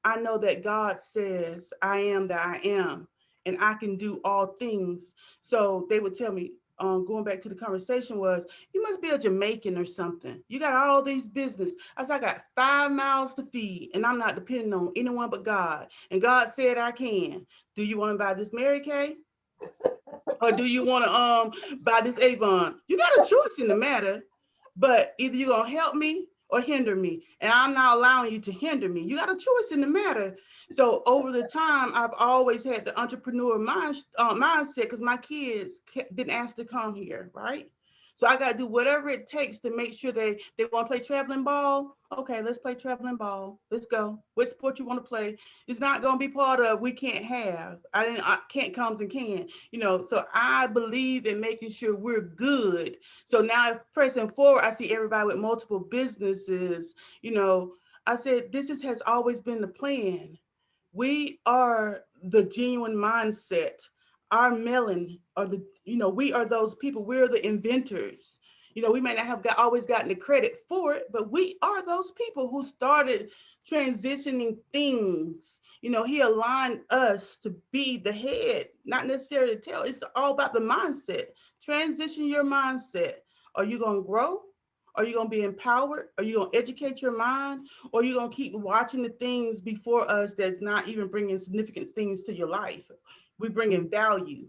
I know that God says, I am that I am, and I can do all things. So they would tell me, going back to the conversation was, you must be a Jamaican or something. You got all these business. I said, I got 5 mouths to feed, and I'm not depending on anyone but God. And God said I can. Do you want to buy this Mary Kay? Or do you want to buy this Avon? You got a choice in the matter, but either you're gonna help me or hinder me, and I'm not allowing you to hinder me. You got a choice in the matter. So over the time, I've always had the entrepreneur mindset because my kids didn't ask to come here, right? So I got to do whatever it takes to make sure they want to play traveling ball. Okay, let's play traveling ball. Let's go. What sport you want to play? It's not going to be part of we can't have. I can't comes and can. You know, so I believe in making sure we're good. So now if pressing forward, I see everybody with multiple businesses. You know, I said has always been the plan. We are the genuine mindset. Our melon are the, you know, we are those people. We're the inventors. You know, we may not have always gotten the credit for it, but we are those people who started transitioning things. You know, he aligned us to be the head, not necessarily to tell. It's all about the mindset. Transition your mindset. Are you going to grow? Are you going to be empowered? Are you going to educate your mind? Or are you going to keep watching the things before us that's not even bringing significant things to your life? We bring in value.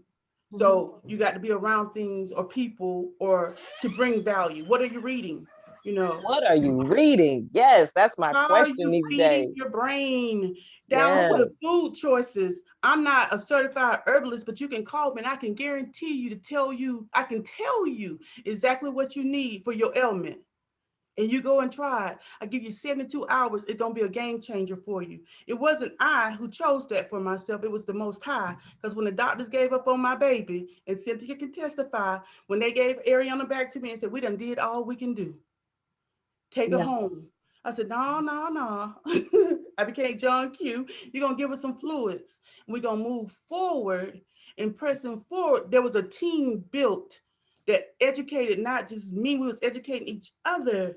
So you got to be around things or people or to bring value. What are you reading? You know, What are you reading? Yes, that's my how are question you these feeding days. your brain? Down to Yes. the food choices. I'm not a certified herbalist, but you can call me and I can guarantee you to tell you, I can tell you exactly what you need for your ailment. And you go and try it. I give you 72 hours. It's going to be a game changer for you. It wasn't I who chose that for myself. It was the Most High. Because when the doctors gave up on my baby, and Cynthia can testify, when they gave Ariana back to me and said, we done did all we can do. Take her Yeah. home. I said, no, no, no. I became John Q. You're going to give us some fluids. We're going to move forward and pressing forward. There was a team built that educated not just me, we was educating each other.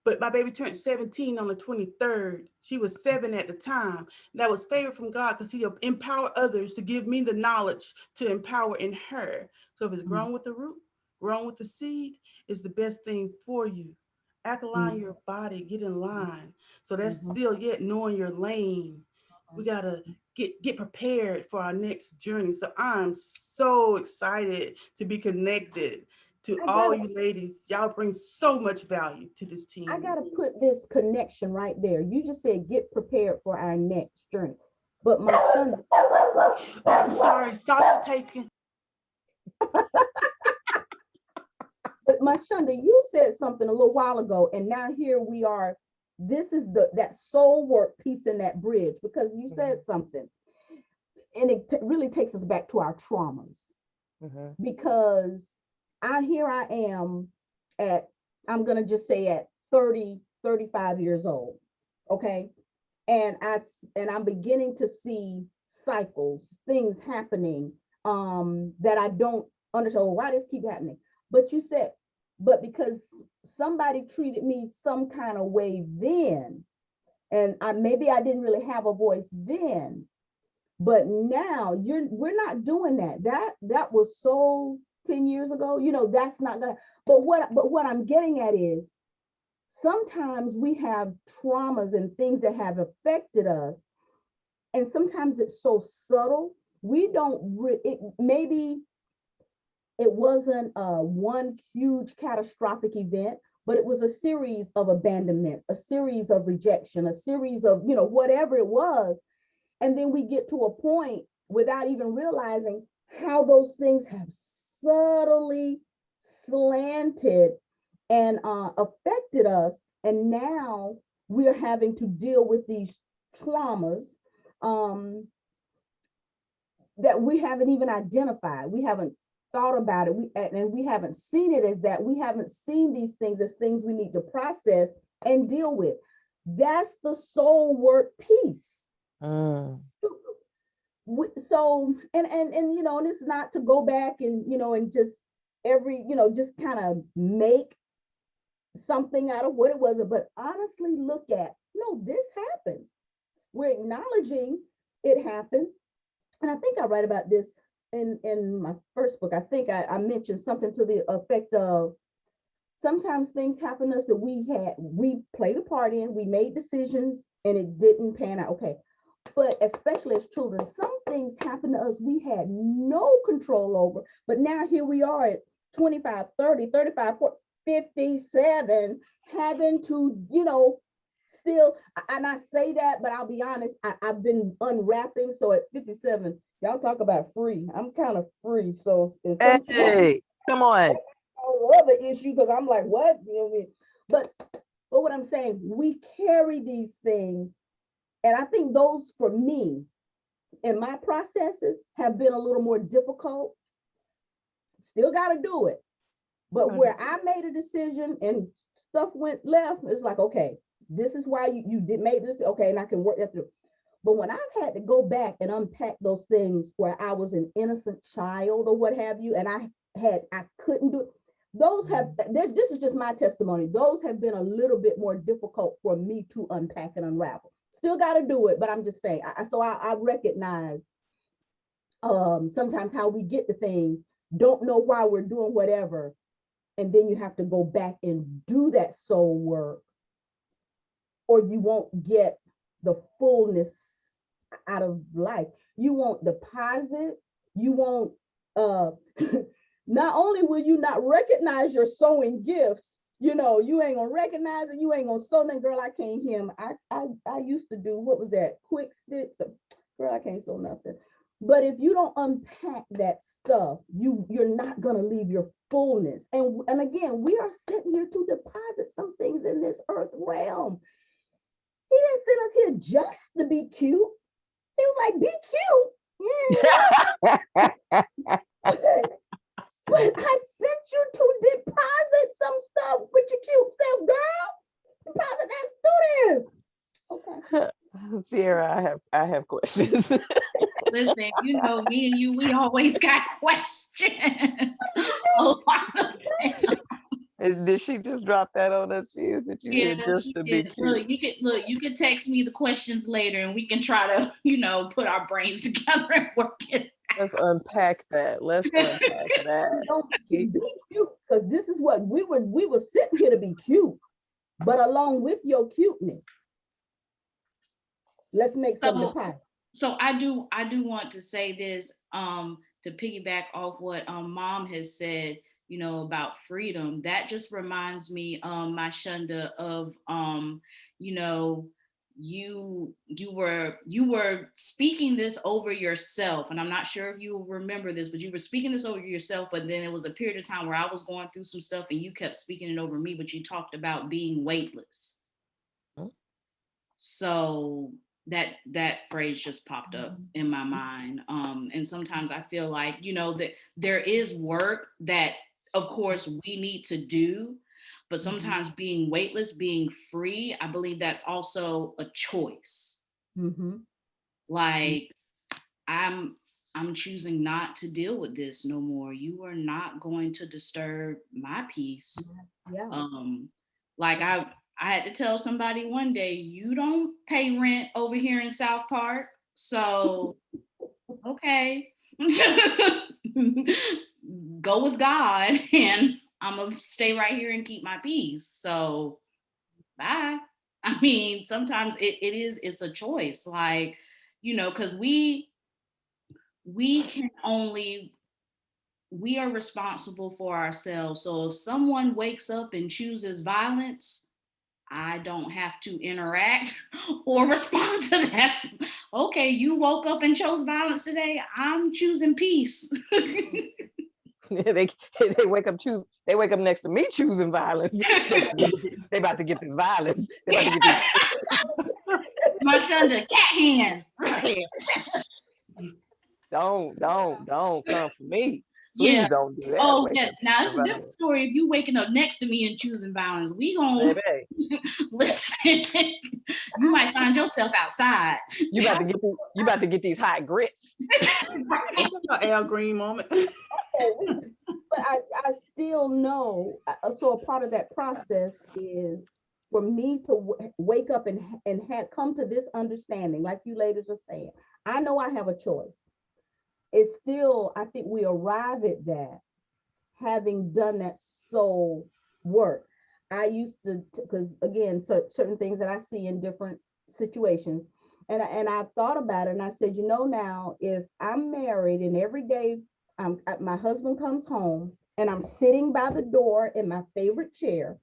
But my baby turned 17 on the 23rd. She was 7 at the time. That was favor from God because he empowered others to give me the knowledge to empower in her. So if it's grown with the root, grown with the seed, it's the best thing for you. align your body, get in line. So that's Mhm. still yet knowing your lane. We gotta get prepared for our next journey. So I'm so excited to be connected to I all gotta, you ladies. Y'all bring so much value to this I team. gotta put this connection right there. You just said get prepared for our next journey. But my son, I'm sorry, Sasha taking. but my Shunda, you said something a little while ago, and now here we are. This is that soul work piece in that bridge, because you said something, and it really takes us back to our traumas. Because here I am at, I'm gonna just say at 30, 35 years old. Okay. And I'm beginning to see cycles, things happening that I don't understand. Well, why this keep happening? But you said, but because somebody treated me some kind of way then, and maybe I didn't really have a voice then, but now we're not doing that. That was so 10 years ago. That's not gonna, but what I'm getting at is sometimes we have traumas and things that have affected us, and sometimes it's so subtle. We don't maybe it wasn't one huge catastrophic event, but it was a series of abandonments, a series of rejection, a series of whatever it was. And then we get to a point without even realizing how those things have subtly slanted and affected us. And now we're having to deal with these traumas um, that we haven't even identified. We haven't thought about it. And we haven't seen it as that. We haven't seen these things as things we need to process and deal with. That's the soul work piece. So and it's not to go back and just just kind of make something out of what it was, but honestly look at, no, this happened. We're acknowledging it happened. And I think I write about this in my first book. I think I mentioned something to the effect of sometimes things happen to us that we played a part in, we made decisions and it didn't pan out. Okay. But especially as children, some things happen to us we had no control over. But now here we are at 25, 30, 35, 40, 57, having to, still, and I say that, but I'll be honest, I've been unwrapping. So at 57, y'all talk about free. I'm kind of free. So hey, come on. Other issue, because I'm like, what? But what I'm saying, we carry these things. And I think those, for me, in my processes, have been a little more difficult. Still got to do it. But where I made a decision and stuff went left, it's like, okay, this is why you did make this. Okay, and I can work that through. But when I've had to go back and unpack those things where I was an innocent child or what have you, and I couldn't do it, those have, this is just my testimony. Those have been a little bit more difficult for me to unpack and unravel. Still got to do it, but I'm just saying. I recognize sometimes how we get to things, don't know why we're doing whatever, and then you have to go back and do that soul work, or you won't get the fullness out of life. You won't deposit. You won't. Not only will you not recognize your sowing gifts, you ain't gonna recognize it. You ain't gonna sow that. Girl, I can't hear. I used to do, what was that? Quick stitch. Girl, I can't sew nothing. But if you don't unpack that stuff, you're not gonna leave your fullness. And again, we are sitting here to deposit some things in this earth realm. He didn't send us here just to be cute. He was like, be cute. But I sent you to deposit some stuff with your cute self, girl. Deposit that students. Okay. Sierra, I have questions. Listen, me and you, we always got questions. A lot of them. Did she just drop that on us? She is that you Yeah, here just she to be did. cute. You can text me the questions later and we can try to, put our brains together and work it. Let's unpack that. Let's unpack that. Don't be cute, because this is what we were sitting here to be cute. But along with your cuteness, let's make some deposits. So I do want to say this, to piggyback off what mom has said, you know, about freedom. That just reminds me, my Shunda, of you know, you were speaking this over yourself, and I'm not sure if you remember this, but you were speaking this over yourself, but then it was a period of time where I was going through some stuff and you kept speaking it over me, but you talked about being weightless. So that phrase just popped up in my mind. And sometimes I feel like, you know, that there is work that of course we need to do, but sometimes being weightless, being free, I believe that's also a choice. Like, I'm choosing not to deal with this no more. You are not going to disturb my peace. Like I had to tell somebody one day, you don't pay rent over here in South Park. So, okay. Go with God, and I'm gonna stay right here and keep my peace. So, bye. I mean, sometimes it's a choice. Like, you know, because we are responsible for ourselves. So if someone wakes up and chooses violence, I don't have to interact or respond to that. Okay, you woke up and chose violence today. I'm choosing peace. they wake up next to me choosing violence. They about to get this violence. They about to get this. Mishunda, cat hands. Don't come for me. Please don't do that. Oh, yeah. Now it's a different story if you waking up next to me and choosing violence. We gonna listen. You might find yourself outside. You about to get these hot grits. Al Green moment. But I still know. So a part of that process is for me to wake up and come to this understanding, like you ladies are saying. I know I have a choice. It's still, I think we arrive at that having done that soul work. I used to, because again, certain things that I see in different situations, and I thought about it, and I said, you know, now if I'm married and every day my husband comes home and I'm sitting by the door in my favorite chair,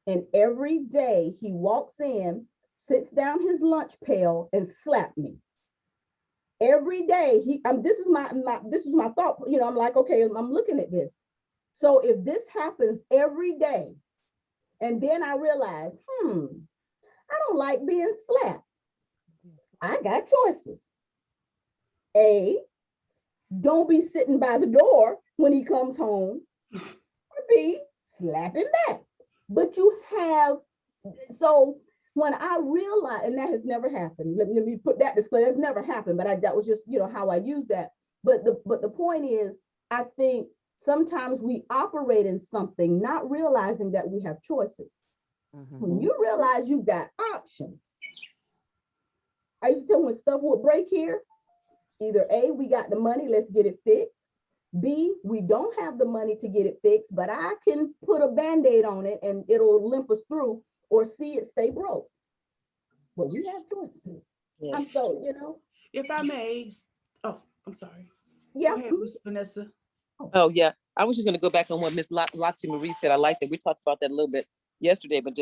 and every day he walks in, sits down his lunch pail and slap me. Every day this is my thought, you know, I'm like, okay, I'm looking at this. So if this happens every day, and then I realize, I don't like being slapped. I got choices. A, don't be sitting by the door when he comes home. Or B, slap him back. But you have, so when I realized, and that has never happened, let me put that disclaimer, it's never happened, but that was just, you know, how I use that. But the point is, I think sometimes we operate in something not realizing that we have choices. When you realize you got options, I used to tell when stuff would break here, either A, we got the money, let's get it fixed. B, we don't have the money to get it fixed, but I can put a Band-Aid on it and it'll limp us through, or C, it stay broke. But we have choices. Yeah. I'm so, you know. If I may, I'm sorry. Yeah. Go ahead, Ms. Vanessa. Oh, yeah. I was just going to go back on what Miss Loxie Marie said. I like that. We talked about that a little bit yesterday, but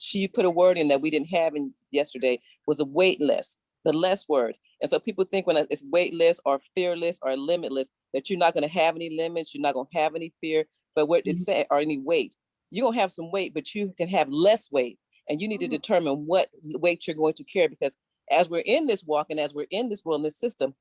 she put a word in that we didn't have in yesterday, was a weightless, the less word. And so people think when it's weightless or fearless or limitless, that you're not going to have any limits, you're not going to have any fear, but what it's saying, or any weight. You're going to have some weight, but you can have less weight. And you need to determine what weight you're going to carry, because as we're in this walk and as we're in this world, in this system,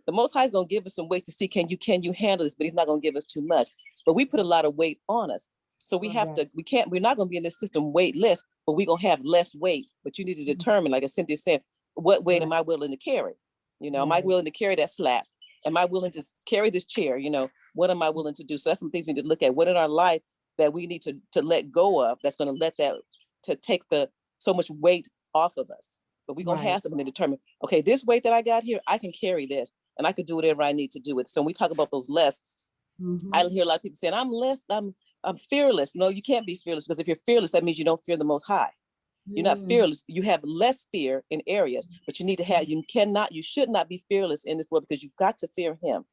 the Most High is going to give us some weight to see, can you handle this? But he's not going to give us too much. But we put a lot of weight on us. So we're not going to be in this system weightless, but we're going to have less weight. But you need to determine, like Cynthia said, what weight am I willing to carry? You know, am I willing to carry that slap? Am I willing to carry this chair? You know, what am I willing to do? So that's some things we need to look at. What in our life that we need to let go of, that's going to let that, to take so much weight off of us. But we're going to have something to determine, okay, this weight that I got here, I can carry this and I can do whatever I need to do with. So when we talk about those less, I hear a lot of people saying, I'm I'm fearless. No, you can't be fearless, because if you're fearless, that means you don't fear the Most High. You're not fearless. You have less fear in areas, but you need to have, you should not be fearless in this world, because you've got to fear him.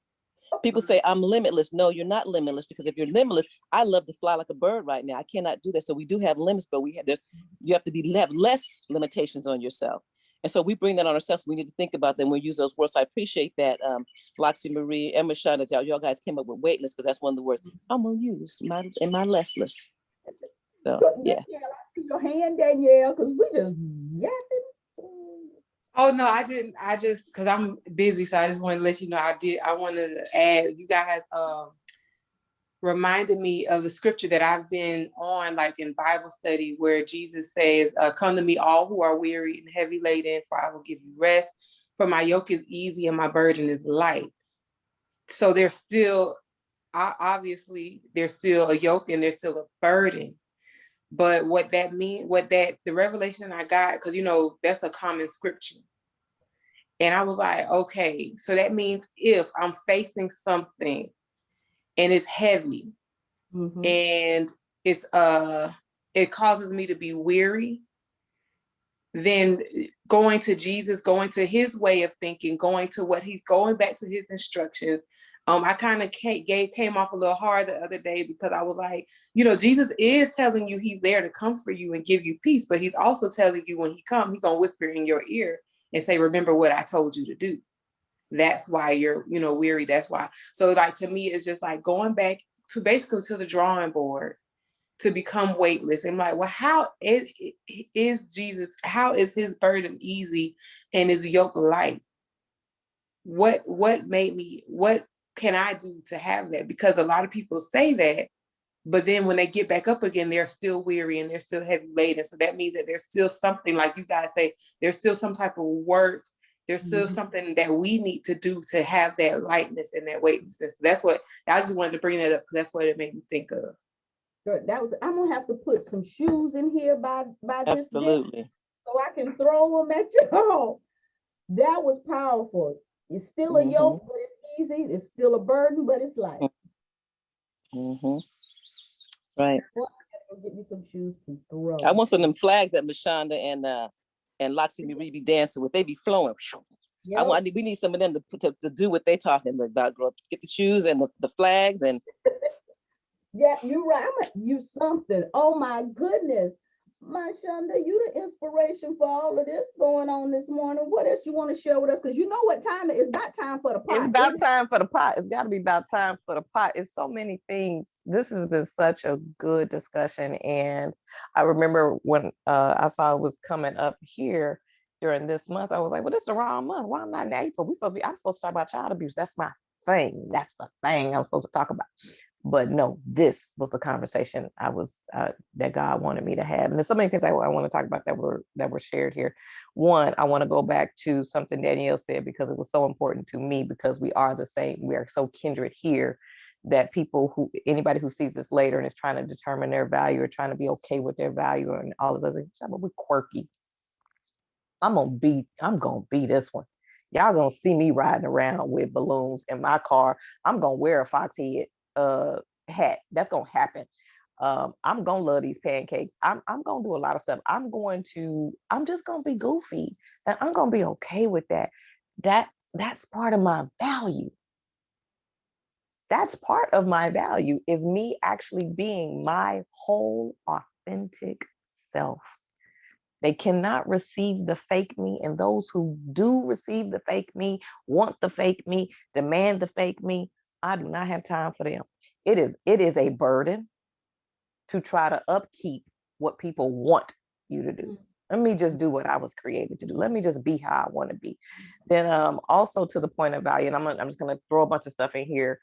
People say I'm limitless. No, you're not limitless, because if you're limitless, I love to fly like a bird right now. I cannot do that. So we do have limits, but you have to have less limitations on yourself. And so we bring that on ourselves. We need to think about that when we use those words. So I appreciate that, Loxy Marie and Mishunda, y'all guys came up with weightless, because that's one of the words I'm gonna use in my lessless. So yeah. Danielle, I see your hand, Danielle, because we just yapping. Oh no, I didn't. I just, because I'm busy, so I just wanted to let you know I wanted to add, you guys reminded me of the scripture that I've been on, like in Bible study, where Jesus says, come to me all who are weary and heavy laden, for I will give you rest. For my yoke is easy and my burden is light. So there's still, obviously, there's still a yoke and there's still a burden. But what that means, the revelation I got, because that's a common scripture. And I was like, okay, so that means if I'm facing something and it's heavy, and it causes me to be weary, then going to Jesus, going to his way of thinking, going back to his instructions. I kind of came off a little hard the other day, because I was like, Jesus is telling you he's there to comfort you and give you peace, but he's also telling you when he comes, he's gonna whisper in your ear and say, remember what I told you to do. That's why you're, weary. That's why. So like, to me, it's just like going back to basically to the drawing board to become weightless. And like, well, how is Jesus, how is his burden easy and his yoke light? What can I do to have that? Because a lot of people say that, but then when they get back up again, they're still weary and they're still heavy laden. So that means that there's still something, like you guys say, there's still some type of work. There's still something that we need to do to have that lightness and that weightlessness. That's what I just wanted to bring that up, because that's what it made me think of. Good. I'm gonna have to put some shoes in here by this Absolutely. day, so I can throw them at you. That was powerful. It's still a yoke, but it's easy. It's still a burden, but it's light. Right. Well, I gotta go get me some shoes to throw. I want some of them flags that Mishunda and Loxy Marie be dancing with. They be flowing. Yep. We need some of them to do what they talking about, girl. Get the shoes and the flags and. Yeah, you're right. I'm gonna use something. Oh my goodness. Mishunda, you the inspiration for all of this going on this morning. What else you want to share with us? Because you know what time it is. It's about time for the pot. It's about time for the pot. It's got to be about time for the pot. It's so many things. This has been such a good discussion. And I remember when I saw it was coming up here during this month, I was like, well, this is the wrong month. Why am I in April? I'm supposed to talk about child abuse. That's my thing. That's the thing I'm supposed to talk about. But no, this was the conversation that God wanted me to have. And there's so many things I want to talk about that were shared here. One, I want to go back to something Danielle said, because it was so important to me, because we are the same. We are so kindred here that anybody who sees this later and is trying to determine their value or trying to be okay with their value and all of the other things, but we're quirky. I'm gonna be this one. Y'all gonna see me riding around with balloons in my car. I'm gonna wear a fox head hat. That's gonna happen. I'm gonna love these pancakes. I'm gonna do a lot of stuff. I'm just gonna be goofy, and I'm gonna be okay with that. That's part of my value. That's part of my value, is me actually being my whole authentic self. They cannot receive the fake me, and those who do receive the fake me, want the fake me, demand the fake me, I do not have time for them. It is a burden to try to upkeep what people want you to do. Let me just do what I was created to do. Let me just be how I want to be. Then also to the point of value, and I'm just going to throw a bunch of stuff in here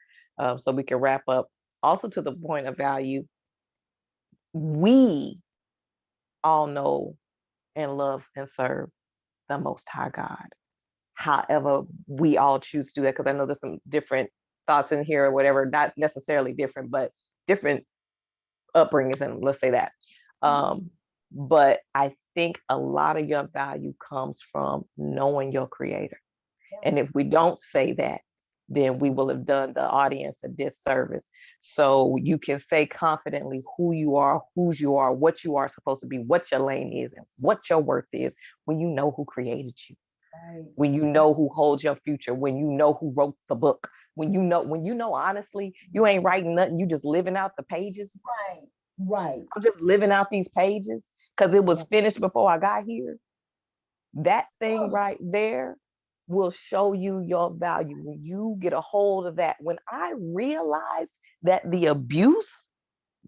so we can wrap up. Also to the point of value, we all know and love and serve the Most High God. However, we all choose to do that, because I know there's some different thoughts in here or whatever, not necessarily different, but different upbringings, and let's say that. But I think a lot of your value comes from knowing your creator. And if we don't say that, then we will have done the audience a disservice. So you can say confidently who you are, whose you are, what you are supposed to be, what your lane is, and what your worth is when you know who created you. Right. When you know who holds your future, when you know who wrote the book, when you know honestly, you ain't writing nothing, you just living out the pages. Right. I'm just living out these pages because it was finished before I got here. That thing right there will show you your value. When you get a hold of that, when I realized that the abuse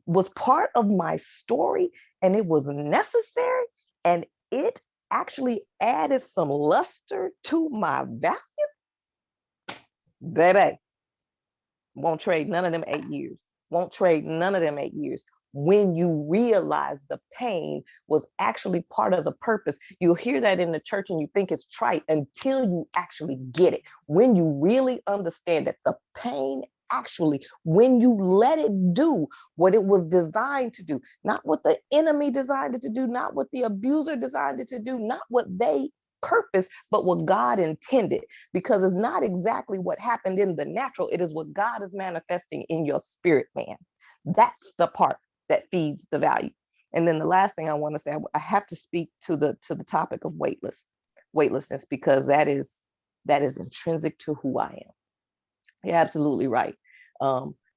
was part of my story and it was necessary and it actually added some luster to my value, baby, won't trade none of them 8 years. Won't trade none of them 8 years. When you realize the pain was actually part of the purpose. You'll hear that in the church and you think it's trite until you actually get it. When you really understand that the pain actually, when you let it do what it was designed to do, not what the enemy designed it to do, not what the abuser designed it to do, not what they purpose, but what God intended, because it's not exactly what happened in the natural. It is what God is manifesting in your spirit, man. That's the part that feeds the value. And then the last thing I want to say, I have to speak to the topic of weightlessness, because that is intrinsic to who I am. You're absolutely right.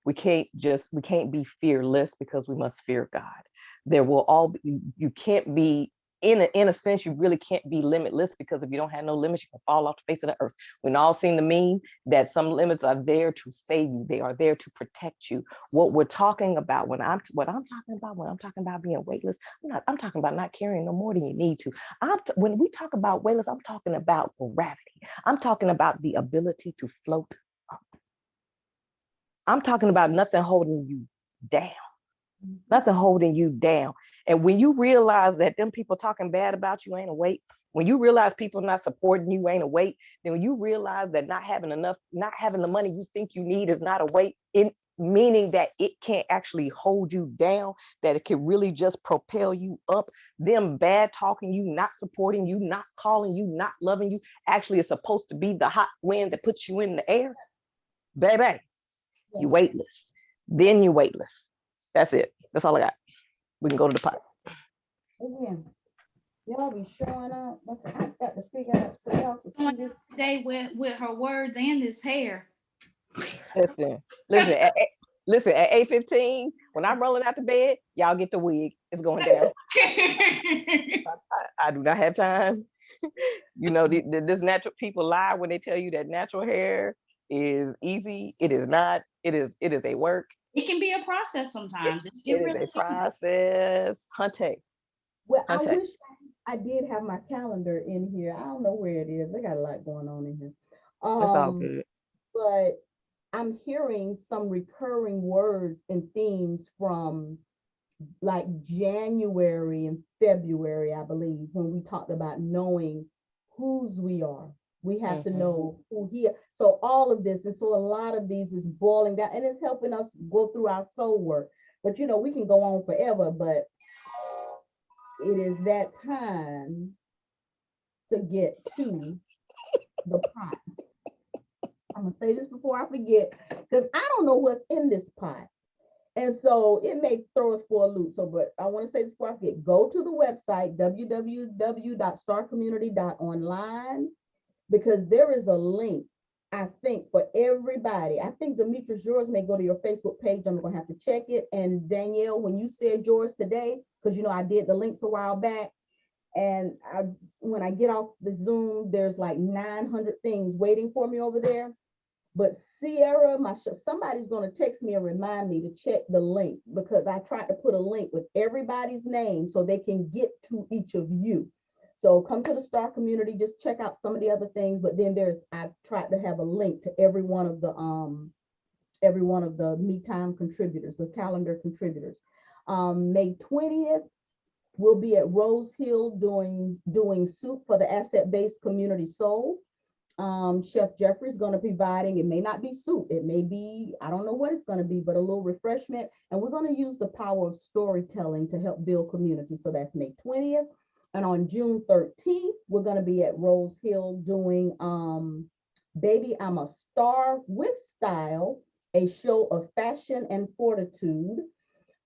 We can't be fearless, because we must fear God. There will all be, you can't be, in a sense, you really can't be limitless, because if you don't have no limits, you can fall off the face of the earth. We've all seen the meme that some limits are there to save you. They are there to protect you. What we're talking about when I'm talking about being weightless, I'm talking about not carrying no more than you need to. When we talk about weightless, I'm talking about gravity. I'm talking about the ability to float up. I'm talking about nothing holding you down. Nothing holding you down. And when you realize that them people talking bad about you ain't a weight, when you realize people not supporting you ain't a weight, then when you realize that not having the money you think you need is not a weight, meaning that it can't actually hold you down, that it can really just propel you up. Them bad talking you, not supporting you, not calling you, not loving you, actually is supposed to be the hot wind that puts you in the air. Baby, you weightless. Then you weightless. That's it. That's all I got. We can go to the pot. Again, y'all be showing up. I got to figure out so y'all can see this today with her words and this hair. Listen. At 8:15, when I'm rolling out the bed, y'all get the wig. It's going down. I do not have time. This natural, people lie when they tell you that natural hair is easy. It is not. It is a work. It can be a process sometimes. It really is a process. Hunte. Well, I wish I did have my calendar in here. I don't know where it is. I got a lot going on in here. That's all good. But I'm hearing some recurring words and themes from like January and February, I believe, when we talked about knowing whose we are. We have to know who he is. So all of this, and so a lot of these is boiling down, and it's helping us go through our soul work. But we can go on forever, but it is that time to get to the pot. I'm gonna say this before I forget, because I don't know what's in this pot. And so it may throw us for a loop. So, but I want to say this before I forget, go to the website, www.starcommunity.online, because there is a link, I think, for everybody. I think Demetrius, yours may go to your Facebook page. I'm going to have to check it. And Danielle, when you said yours today, because I did the links a while back, and when I get off the Zoom, there's like 900 things waiting for me over there. But Sierra, somebody's going to text me and remind me to check the link, because I tried to put a link with everybody's name so they can get to each of you. So come to the Star Community, just check out some of the other things. But then I've tried to have a link to every one of the Me Time contributors, the calendar contributors. May 20th, we'll be at Rose Hill doing soup for the asset-based community soul. Chef Jeffrey's going to be providing, it may not be soup, it may be, I don't know what it's going to be, but a little refreshment. And we're going to use the power of storytelling to help build community. So that's May 20th. And on June 13th, we're going to be at Rose Hill doing Baby, I'm a Star with Style, a show of fashion and fortitude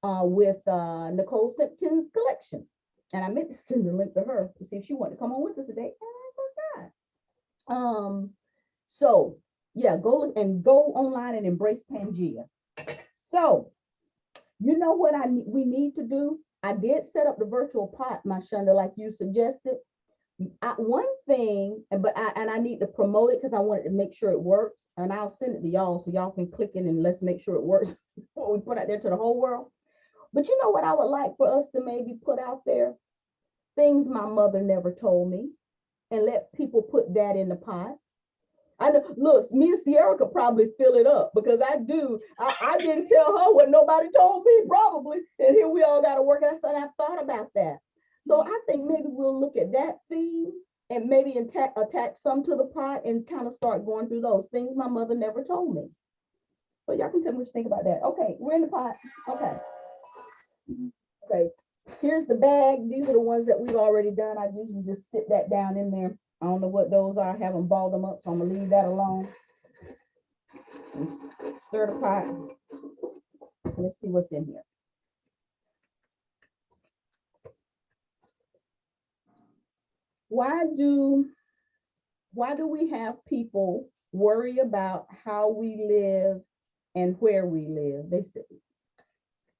with Nicole Simpkins collection. And I meant to send the link to her to see if she wanted to come on with us today. And I forgot. So yeah, go online and embrace Pangea. So you know what we need to do? I did set up the virtual pot, Mishunda, like you suggested. One thing, but I need to promote it because I wanted to make sure it works, and I'll send it to y'all so y'all can click in and let's make sure it works before we put out there to the whole world. But you know what I would like for us to maybe put out there? Things my mother never told me, and let people put that in the pot. I know, look, me and Sierra could probably fill it up because I do. I didn't tell her what nobody told me, probably. And here we all got to work it out. So I thought about that. So I think maybe we'll look at that theme and maybe attach some to the pot and kind of start going through those things my mother never told me. So y'all can tell me what you think about that. Okay, we're in the pot. Okay. Okay, here's the bag. These are the ones that we've already done. I usually just sit that down in there. I don't know what those are. I haven't balled them up, so I'm gonna leave that alone. Stir the pot. Let's see what's in here. Why do we have people worry about how we live and where we live? They say,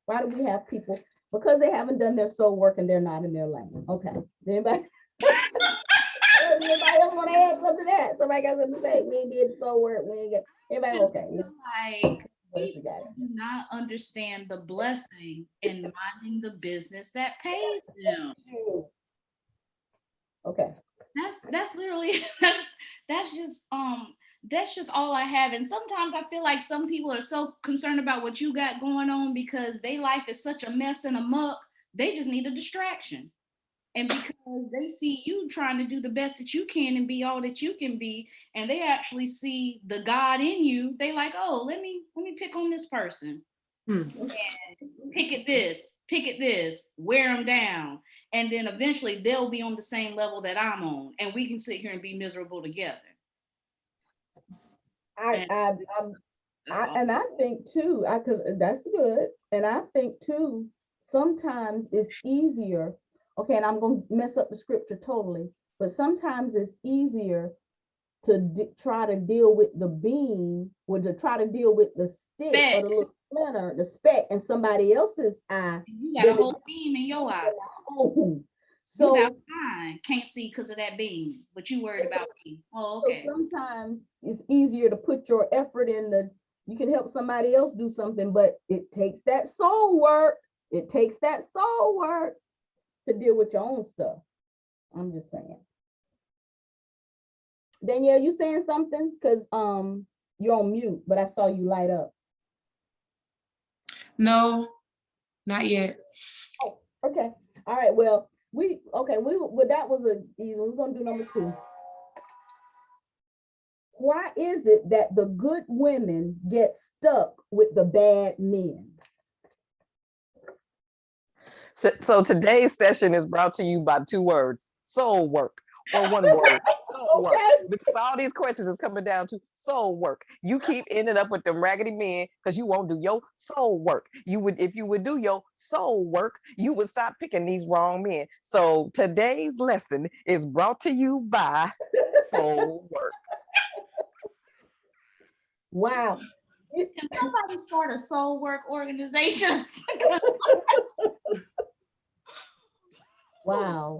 why do we have people? Because they haven't done their soul work and they're not in their lane. Okay. Anybody? Anybody else want to add something to that? Somebody got something to say? We ain't did soul work. We ain't get anybody. Okay. Like people do not understand the blessing in minding the business that pays them. Okay. That's literally that's just all I have. And sometimes I feel like some people are so concerned about what you got going on because their life is such a mess and a muck, they just need a distraction. And because they see you trying to do the best that you can and be all that you can be, and they actually see the God in you, they like, oh, let me pick on this person. And pick at this, wear them down. And then eventually they'll be on the same level that I'm on. And we can sit here and be miserable together. And I think too, because that's good. And I think too, sometimes it's easier. Okay, and I'm going to mess up the scripture totally, but sometimes it's easier to try to deal with the beam or to try to deal with the stick or the little splinter, the speck in somebody else's eye. You got a whole beam in your eye. So you can't see because of that beam, but you worried about me. Oh, okay. So sometimes it's easier to put your effort in you can help somebody else do something, but it takes that soul work. It takes that soul work to deal with your own stuff. I'm just saying. Danielle, you saying something? Because you're on mute, but I saw you light up. No, not yet. Oh, okay. All right. Well, that was a easy one. We're gonna do number 2. Why is it that the good women get stuck with the bad men? So today's session is brought to you by 2 words: soul work, or 1 word, soul work. Because all these questions is coming down to soul work. You keep ending up with them raggedy men because you won't do your soul work. If you would do your soul work, you would stop picking these wrong men. So today's lesson is brought to you by soul work. Wow. Can somebody start a soul work organization? Wow.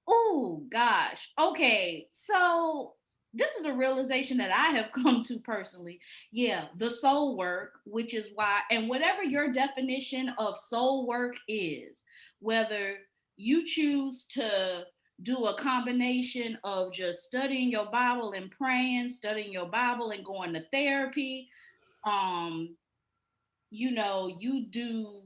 Oh gosh. Okay. So this is a realization that I have come to personally. Yeah, the soul work, which is why, and whatever your definition of soul work is, whether you choose to do a combination of just studying your Bible and praying, studying your Bible and going to therapy, you do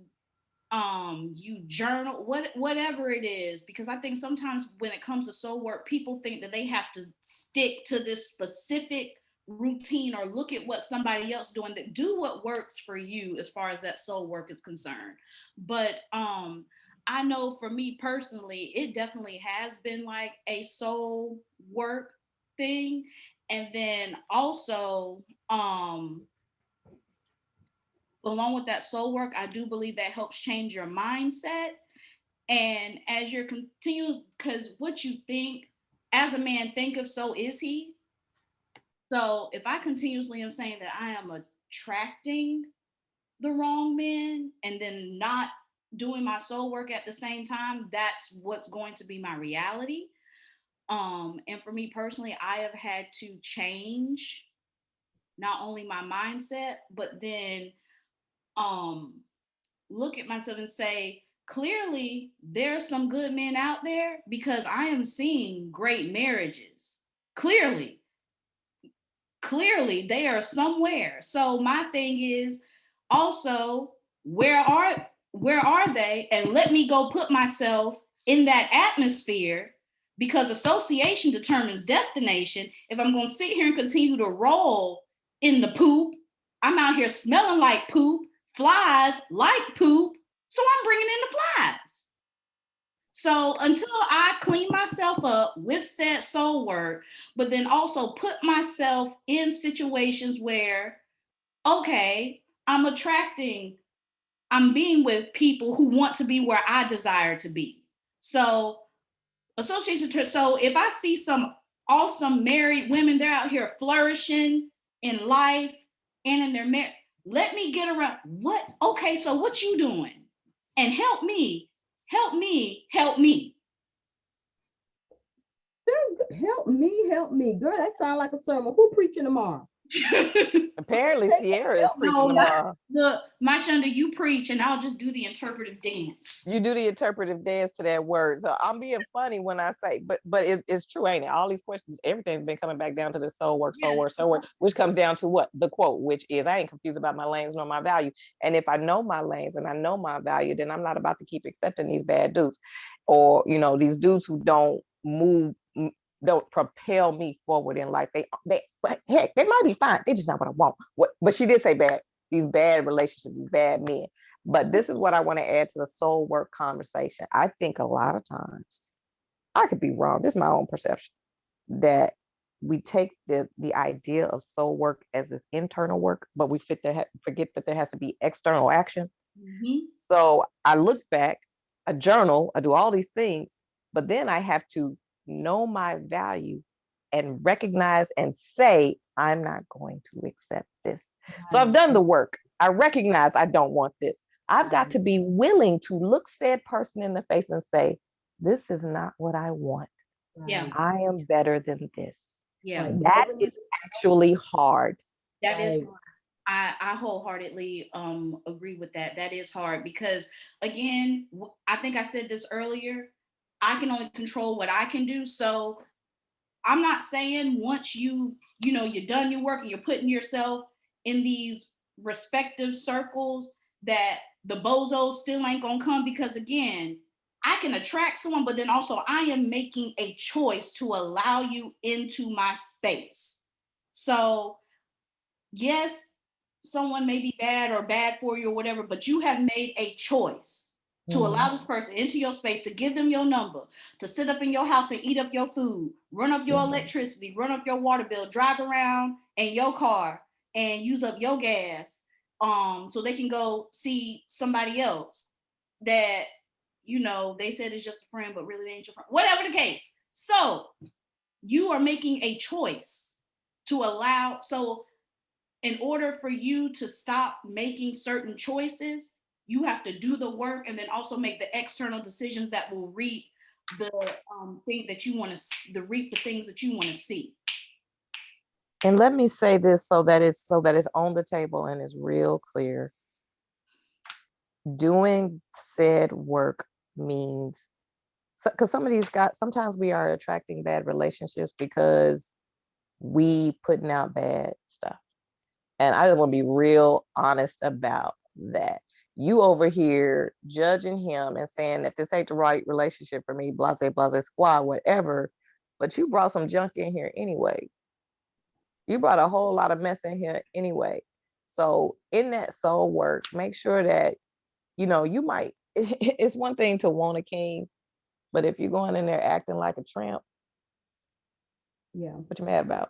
you journal, whatever it is, because I think sometimes when it comes to soul work, people think that they have to stick to this specific routine or look at what somebody else doing. That do what works for you as far as that soul work is concerned. But I know for me personally, it definitely has been like a soul work thing. And then also, along with that soul work, I do believe that helps change your mindset. And as you're continuing, because what you think as a man thinketh, so is he. So if I continuously am saying that I am attracting the wrong men and then not doing my soul work at the same time, that's what's going to be my reality. And for me personally, I have had to change not only my mindset, but then look at myself and say, clearly there's some good men out there because I am seeing great marriages. Clearly they are somewhere. So my thing is also, where are they? And let me go put myself in that atmosphere, because association determines destination. If I'm going to sit here and continue to roll in the poop, I'm out here smelling like poop, flies like poop, so I'm bringing in the flies. So until I clean myself up with said soul work, but then also put myself in situations where, okay, I'm being with people who want to be where I desire to be. So so if I see some awesome married women, they're out here flourishing in life and in their marriage, let me get around. What? Okay, so what you doing? And help me, help me, help me. Help me. Girl, that sounds like a sermon. Who preaching tomorrow? Apparently, Sierra is preaching No, tomorrow. look, Mishunda, you preach, and I'll just do the interpretive dance. You do the interpretive dance to that word. So I'm being funny when I say, but it's true, ain't it? All these questions, everything's been coming back down to the soul work, which comes down to what? The quote, which is, I ain't confused about my lanes nor my value. And if I know my lanes and I know my value, then I'm not about to keep accepting these bad dudes, or these dudes who don't don't propel me forward in life. But heck, they might be fine. They just not what I want. But she did say bad. These bad relationships, these bad men. But this is what I want to add to the soul work conversation. I think a lot of times, I could be wrong, this is my own perception, that we take the idea of soul work as this internal work, but we forget that there has to be external action. Mm-hmm. So I look back, a journal, I do all these things, but then I have to know my value and recognize and say, I'm not going to accept this. So I've done the work. I recognize I don't want this. I've got to be willing to look said person in the face and say, this is not what I want. Yeah. I am better than this. Yeah. Right. That is actually hard. That is hard. I wholeheartedly agree with that. That is hard because, again, I think I said this earlier, I can only control what I can do. So I'm not saying once you're done your work and you're putting yourself in these respective circles that the bozos still ain't gonna come, because again, I can attract someone, but then also I am making a choice to allow you into my space. So yes, someone may be bad or bad for you or whatever, but you have made a choice to allow this person into your space, to give them your number, to sit up in your house and eat up your food, run up your electricity, run up your water bill, drive around in your car and use up your gas, so they can go see somebody else that, they said is just a friend, but really they ain't your friend, whatever the case. So you are making a choice to allow, so in order for you to stop making certain choices, you have to do the work and then also make the external decisions that will reap the thing that you want to reap the things that you want to see. And let me say this so that it's on the table and is real clear. Doing said work means, because some of these guys, sometimes we are attracting bad relationships because we putting out bad stuff. And I want to be real honest about that. You over here judging him and saying that this ain't the right relationship for me, blase, blase, squad, whatever. But you brought some junk in here anyway. You brought a whole lot of mess in here anyway. So in that soul work, make sure that, you might, it's one thing to want a king, but if you're going in there acting like a tramp, Yeah. What you mad about?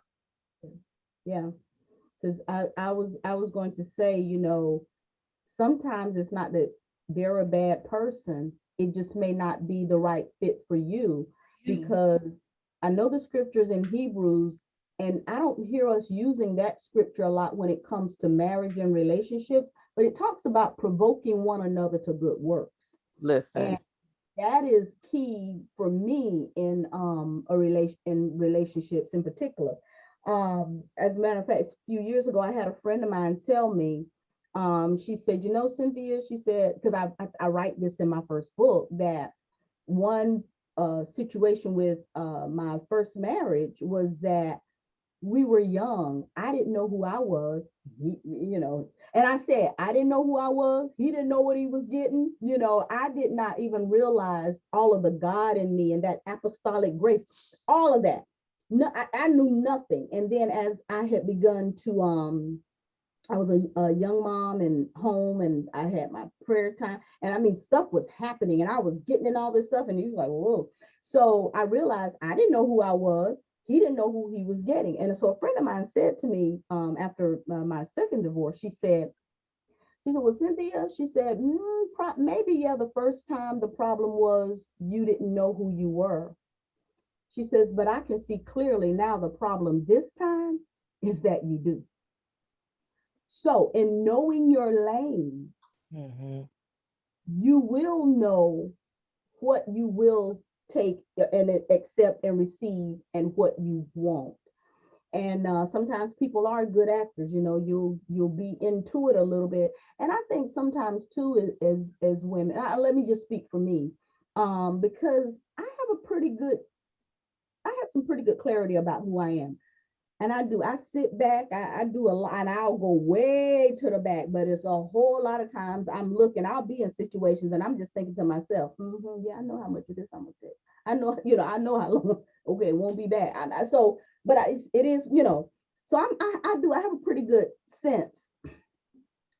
Yeah. Because I was going to say, you know, sometimes it's not that they're a bad person. It just may not be the right fit for you, because I know the scriptures in Hebrews, and I don't hear us using that scripture a lot when it comes to marriage and relationships, but it talks about provoking one another to good works. Listen, And that is key for me in relationships in particular. As a matter of fact, a few years ago, I had a friend of mine tell me, she said, you know, Cynthia, she said, because I write this in my first book, that one situation with my first marriage was that we were young. I didn't know who I was, you know, and I said, I didn't know who I was. He didn't know what he was getting. You know, I did not even realize all of the God in me and that apostolic grace, all of that. No, I knew nothing. And then as I had begun to, I was a young mom and home, and I had my prayer time. And I mean, stuff was happening and I was getting in all this stuff. And he was like, whoa. So I realized I didn't know who I was. He didn't know who he was getting. And so a friend of mine said to me after my second divorce, she said, well, Cynthia, she said, maybe, yeah, the first time the problem was you didn't know who you were. She says, but I can see clearly now the problem this time is that you do. So in knowing your lanes, you will know what you will take and accept and receive and what you won't. And sometimes people are good actors, you know, you'll be into it a little bit. And I think sometimes too, as women, let me just speak for me, because I have some pretty good clarity about who I am. And I sit back, I do a lot, and I'll go way to the back, but it's a whole lot of times I'll be in situations and I'm just thinking to myself, yeah, I know how much of this I'm gonna take. I know, you know, I know how long, okay, it won't be bad. It is, you know, so I have a pretty good sense.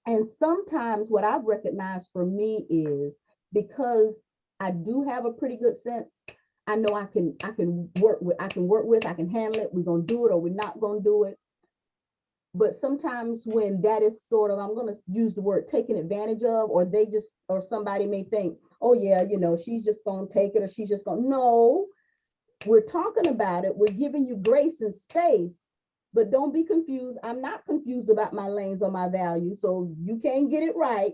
And sometimes what I've recognized for me is, because I do have a pretty good sense, I know I can work with, I can handle it. We're gonna do it or we're not gonna do it. But sometimes when that is sort of, I'm gonna use the word taken advantage of, or somebody may think, oh yeah, you know, she's just gonna take it, or she's just gonna, no, we're talking about it. We're giving you grace and space, but don't be confused. I'm not confused about my lanes or my values. So you can't get it right.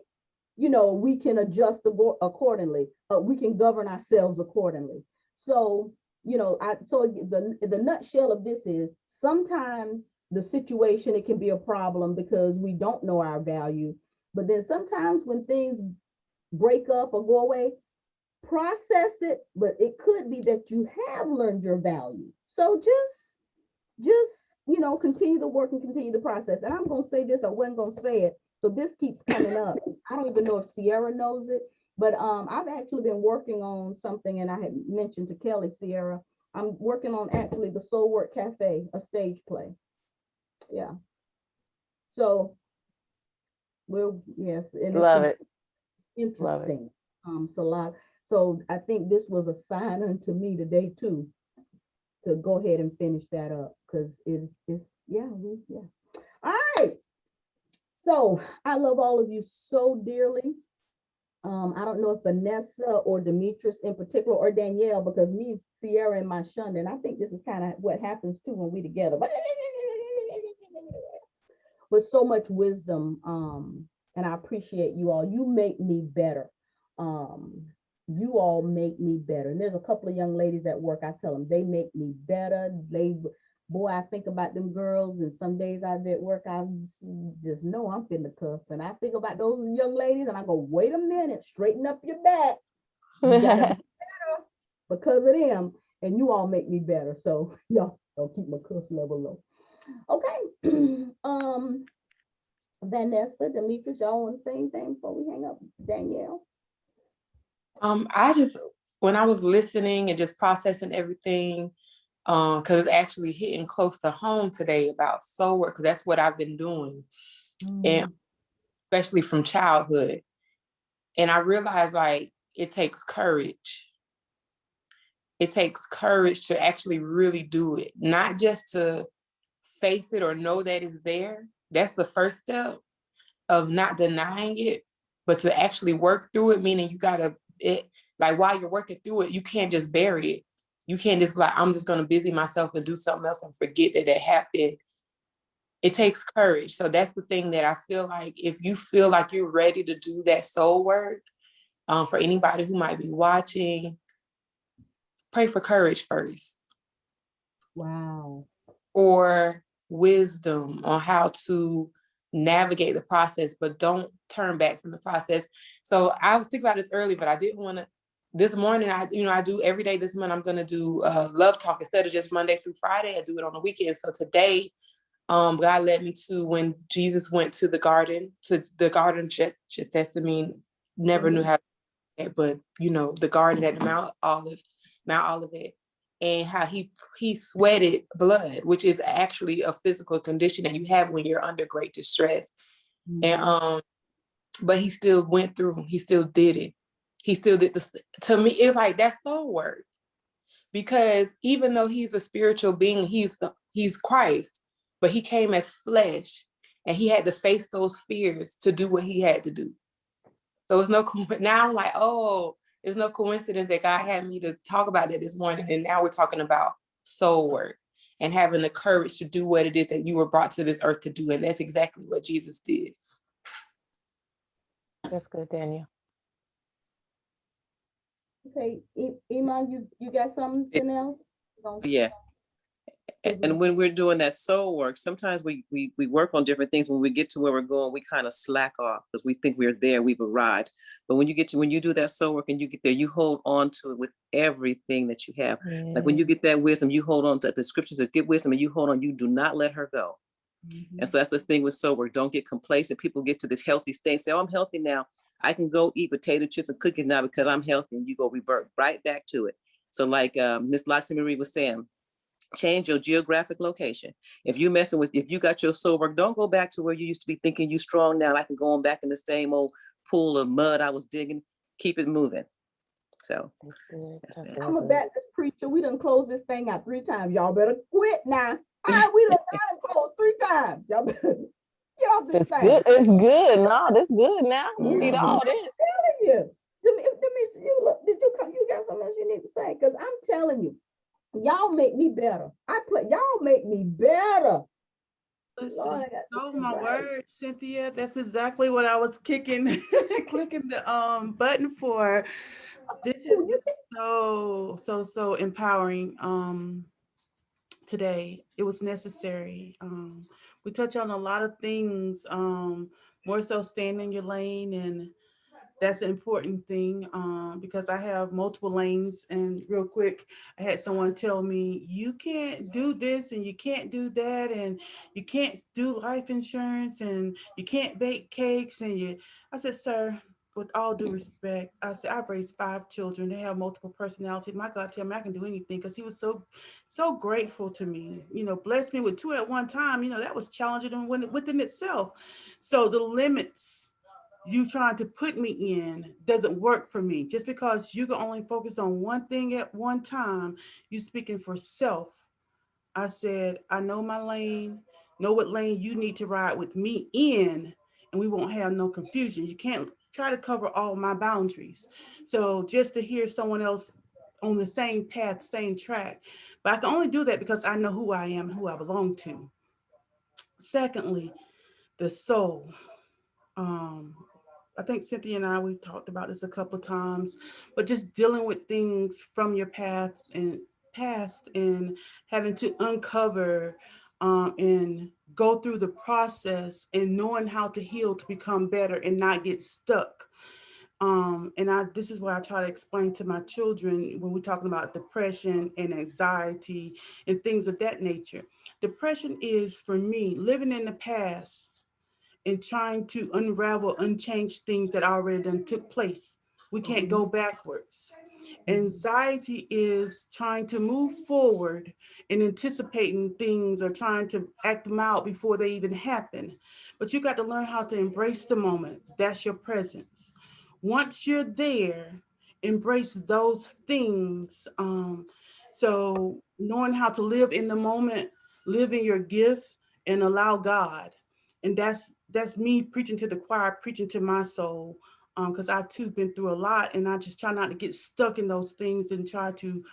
You know, we can adjust accordingly. We can govern ourselves accordingly. So, you know, the nutshell of this is, sometimes the situation, it can be a problem because we don't know our value. But then sometimes when things break up or go away, process it, but it could be that you have learned your value. So just, you know, continue to work and continue the process. And I'm going to say this, I wasn't going to say it, so this keeps coming up. I don't even know if Sierra knows it, but I've actually been working on something, and I had mentioned to Kelly, Sierra, I'm working on actually the Soul Work Cafe, a stage play. Yeah. So yes, and love it. Interesting. So I think this was a sign unto me today too, to go ahead and finish that up, because it's yeah. All right. So I love all of you so dearly. I don't know if Vanessa or Demetrius in particular, or Danielle, because me, Sierra, and Mishunda, and I think this is kind of what happens too when we together. But with so much wisdom, and I appreciate you all. You make me better. You all make me better. And there's a couple of young ladies at work, I tell them they make me better. Boy, I think about them girls, and some days I've at work, I just know I'm finna cuss. And I think about those young ladies and I go, wait a minute, straighten up your back. You gotta be better because of them. And you all make me better. So y'all don't keep my cuss level low. Okay. Vanessa, Demetrius, y'all want to say anything before we hang up? Danielle? When I was listening and just processing everything, because it's actually hitting close to home today about soul work, because that's what I've been doing, and especially from childhood. And I realized, like, it takes courage. it takes courage to actually really do it, not just to face it or know that it's there. That's the first step of not denying it, but to actually work through it, meaning you gotta, like while you're working through it, you can't just bury it. You can't just be like, I'm just gonna busy myself and do something else and forget that it happened. It takes courage. So that's the thing that I feel like if you feel like you're ready to do that soul work, for anybody who might be watching, pray for courage first. Wow. Or wisdom on how to navigate the process, but don't turn back from the process. So I was thinking about this early, but I didn't want to. This morning, I do every day this month. I'm going to do love talk instead of just Monday through Friday. I do it on the weekend. So today, God led me to when Jesus went to the garden Gethsemane. Never knew how to do that, but the garden at the Mount Olivet, and how he sweated blood, which is actually a physical condition that you have when you're under great distress. And but he still went through, he still did it. He still did this. To me, it's like that's soul work. Because even though he's a spiritual being, he's Christ, but he came as flesh and he had to face those fears to do what he had to do. So it's now I'm like, oh, it's no coincidence that God had me to talk about that this morning. And now we're talking about soul work and having the courage to do what it is that you were brought to this earth to do. And that's exactly what Jesus did. That's good, Daniel. Okay, Iman, you got something else? Yeah. And when we're doing that soul work, sometimes we work on different things. When we get to where we're going, we kind of slack off because we think we're there, we've arrived. But when you do that soul work and you get there, you hold on to it with everything that you have. Yeah. Like when you get that wisdom, you hold on to the scripture says, get wisdom and you hold on, you do not let her go. And so that's the thing with soul work. Don't get complacent. People get to this healthy state, say, oh, I'm healthy now. I can go eat potato chips and cookies now because I'm healthy. And you go revert right back to it. So like Miss Loxie Marie was saying, change your geographic location. If you got your soul work, don't go back to where you used to be thinking you strong now. I can go on back in the same old pool of mud I was digging. Keep it moving. So I'm a Baptist preacher. We done closed this thing out 3 times. Y'all better quit now. All right, we done closed 3 times. Y'all better get off this thing. Good. It's good. No, that's good now. We need all this. I'm telling you. You got something else you need to say? Because I'm telling you, y'all make me better. Y'all make me better. Listen, my word, Cynthia. That's exactly what I was clicking the button for. This has been so empowering today. It was necessary. We touch on a lot of things, more so staying in your lane, and that's an important thing because I have multiple lanes. And real quick, I had someone tell me, you can't do this and you can't do that, and you can't do life insurance and you can't bake cakes. I said, sir, with all due respect, I said, I've raised 5 children. They have multiple personalities. My God, tell me I can do anything, because he was so grateful to me, blessed me with 2 at one time. That was challenging within itself. So the limits you trying to put me in doesn't work for me. Just because you can only focus on one thing at one time, you speaking for self. I said, I know my lane, know what lane you need to ride with me in, and we won't have no confusion. You can't try to cover all my boundaries. So just to hear someone else on the same path, same track, but I can only do that because I know who I am and who I belong to. Secondly, the soul. I think Cynthia and we've talked about this a couple of times, but just dealing with things from your past and having to uncover and go through the process and knowing how to heal to become better and not get stuck. This is what I try to explain to my children when we're talking about depression and anxiety and things of that nature. Depression is, for me, living in the past and trying to unravel unchanged things that already done took place. We can't go backwards. Anxiety is trying to move forward and anticipating things or trying to act them out before they even happen. But you got to learn how to embrace the moment. That's your presence. Once you're there embrace those things. So knowing how to live in the moment, live in your gift, and allow God. And that's me preaching to the choir, preaching to my soul. Because I too been through a lot, and I just try not to get stuck in those things and try to,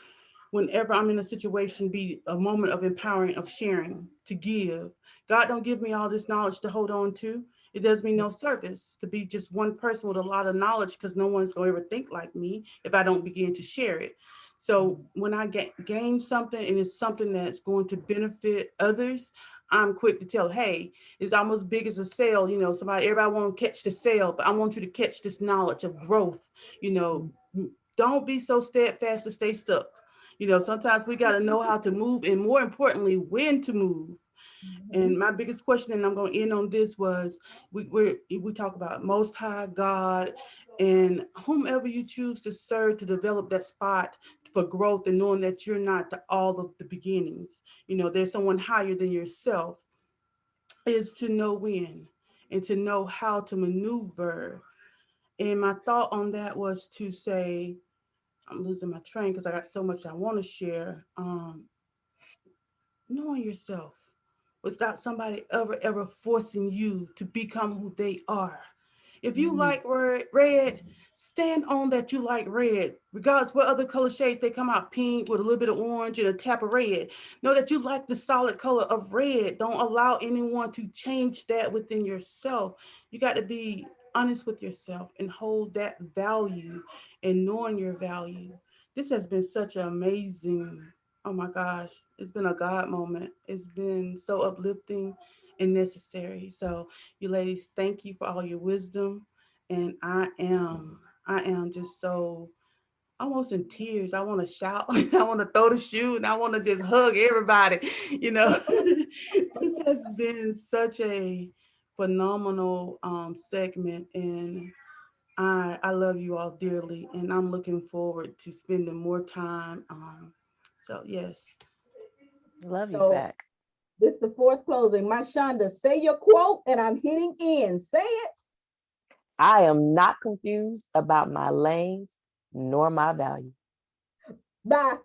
whenever I'm in a situation, be a moment of empowering, of sharing, to give. God don't give me all this knowledge to hold on to. It does me no service to be just one person with a lot of knowledge, because no one's going to ever think like me if I don't begin to share it. So when I gain something and it's something that's going to benefit others, I'm quick to tell, hey, it's almost big as a sale. Everybody want to catch the sale, but I want you to catch this knowledge of growth. Don't be so steadfast to stay stuck. Sometimes we got to know how to move, and more importantly, when to move. And my biggest question, and I'm going to end on this, was we talk about Most High God and whomever you choose to serve to develop that spot for growth, and knowing that you're not all of the beginnings. There's someone higher than yourself, is to know when and to know how to maneuver. And my thought on that was to say, I'm losing my train because I got so much I want to share. Knowing yourself without somebody ever forcing you to become who they are. If you like red, stand on that you like red, regardless what other color shades they come out, pink with a little bit of orange and a tap of red. Know that you like the solid color of red. Don't allow anyone to change that within yourself. You got to be honest with yourself and hold that value, and knowing your value. This has been such an amazing, oh my gosh, it's been a God moment. It's been so uplifting and necessary. So you ladies, thank you for all your wisdom. And I am just so almost in tears. I want to shout, I want to throw the shoe, and I want to just hug everybody. This has been such a phenomenal segment, and I love you all dearly, and I'm looking forward to spending more time. So yes. Love you So back. this is the fourth closing. My Shonda, say your quote, and I'm hitting in. Say it. I am not confused about my lanes nor my value. Bye.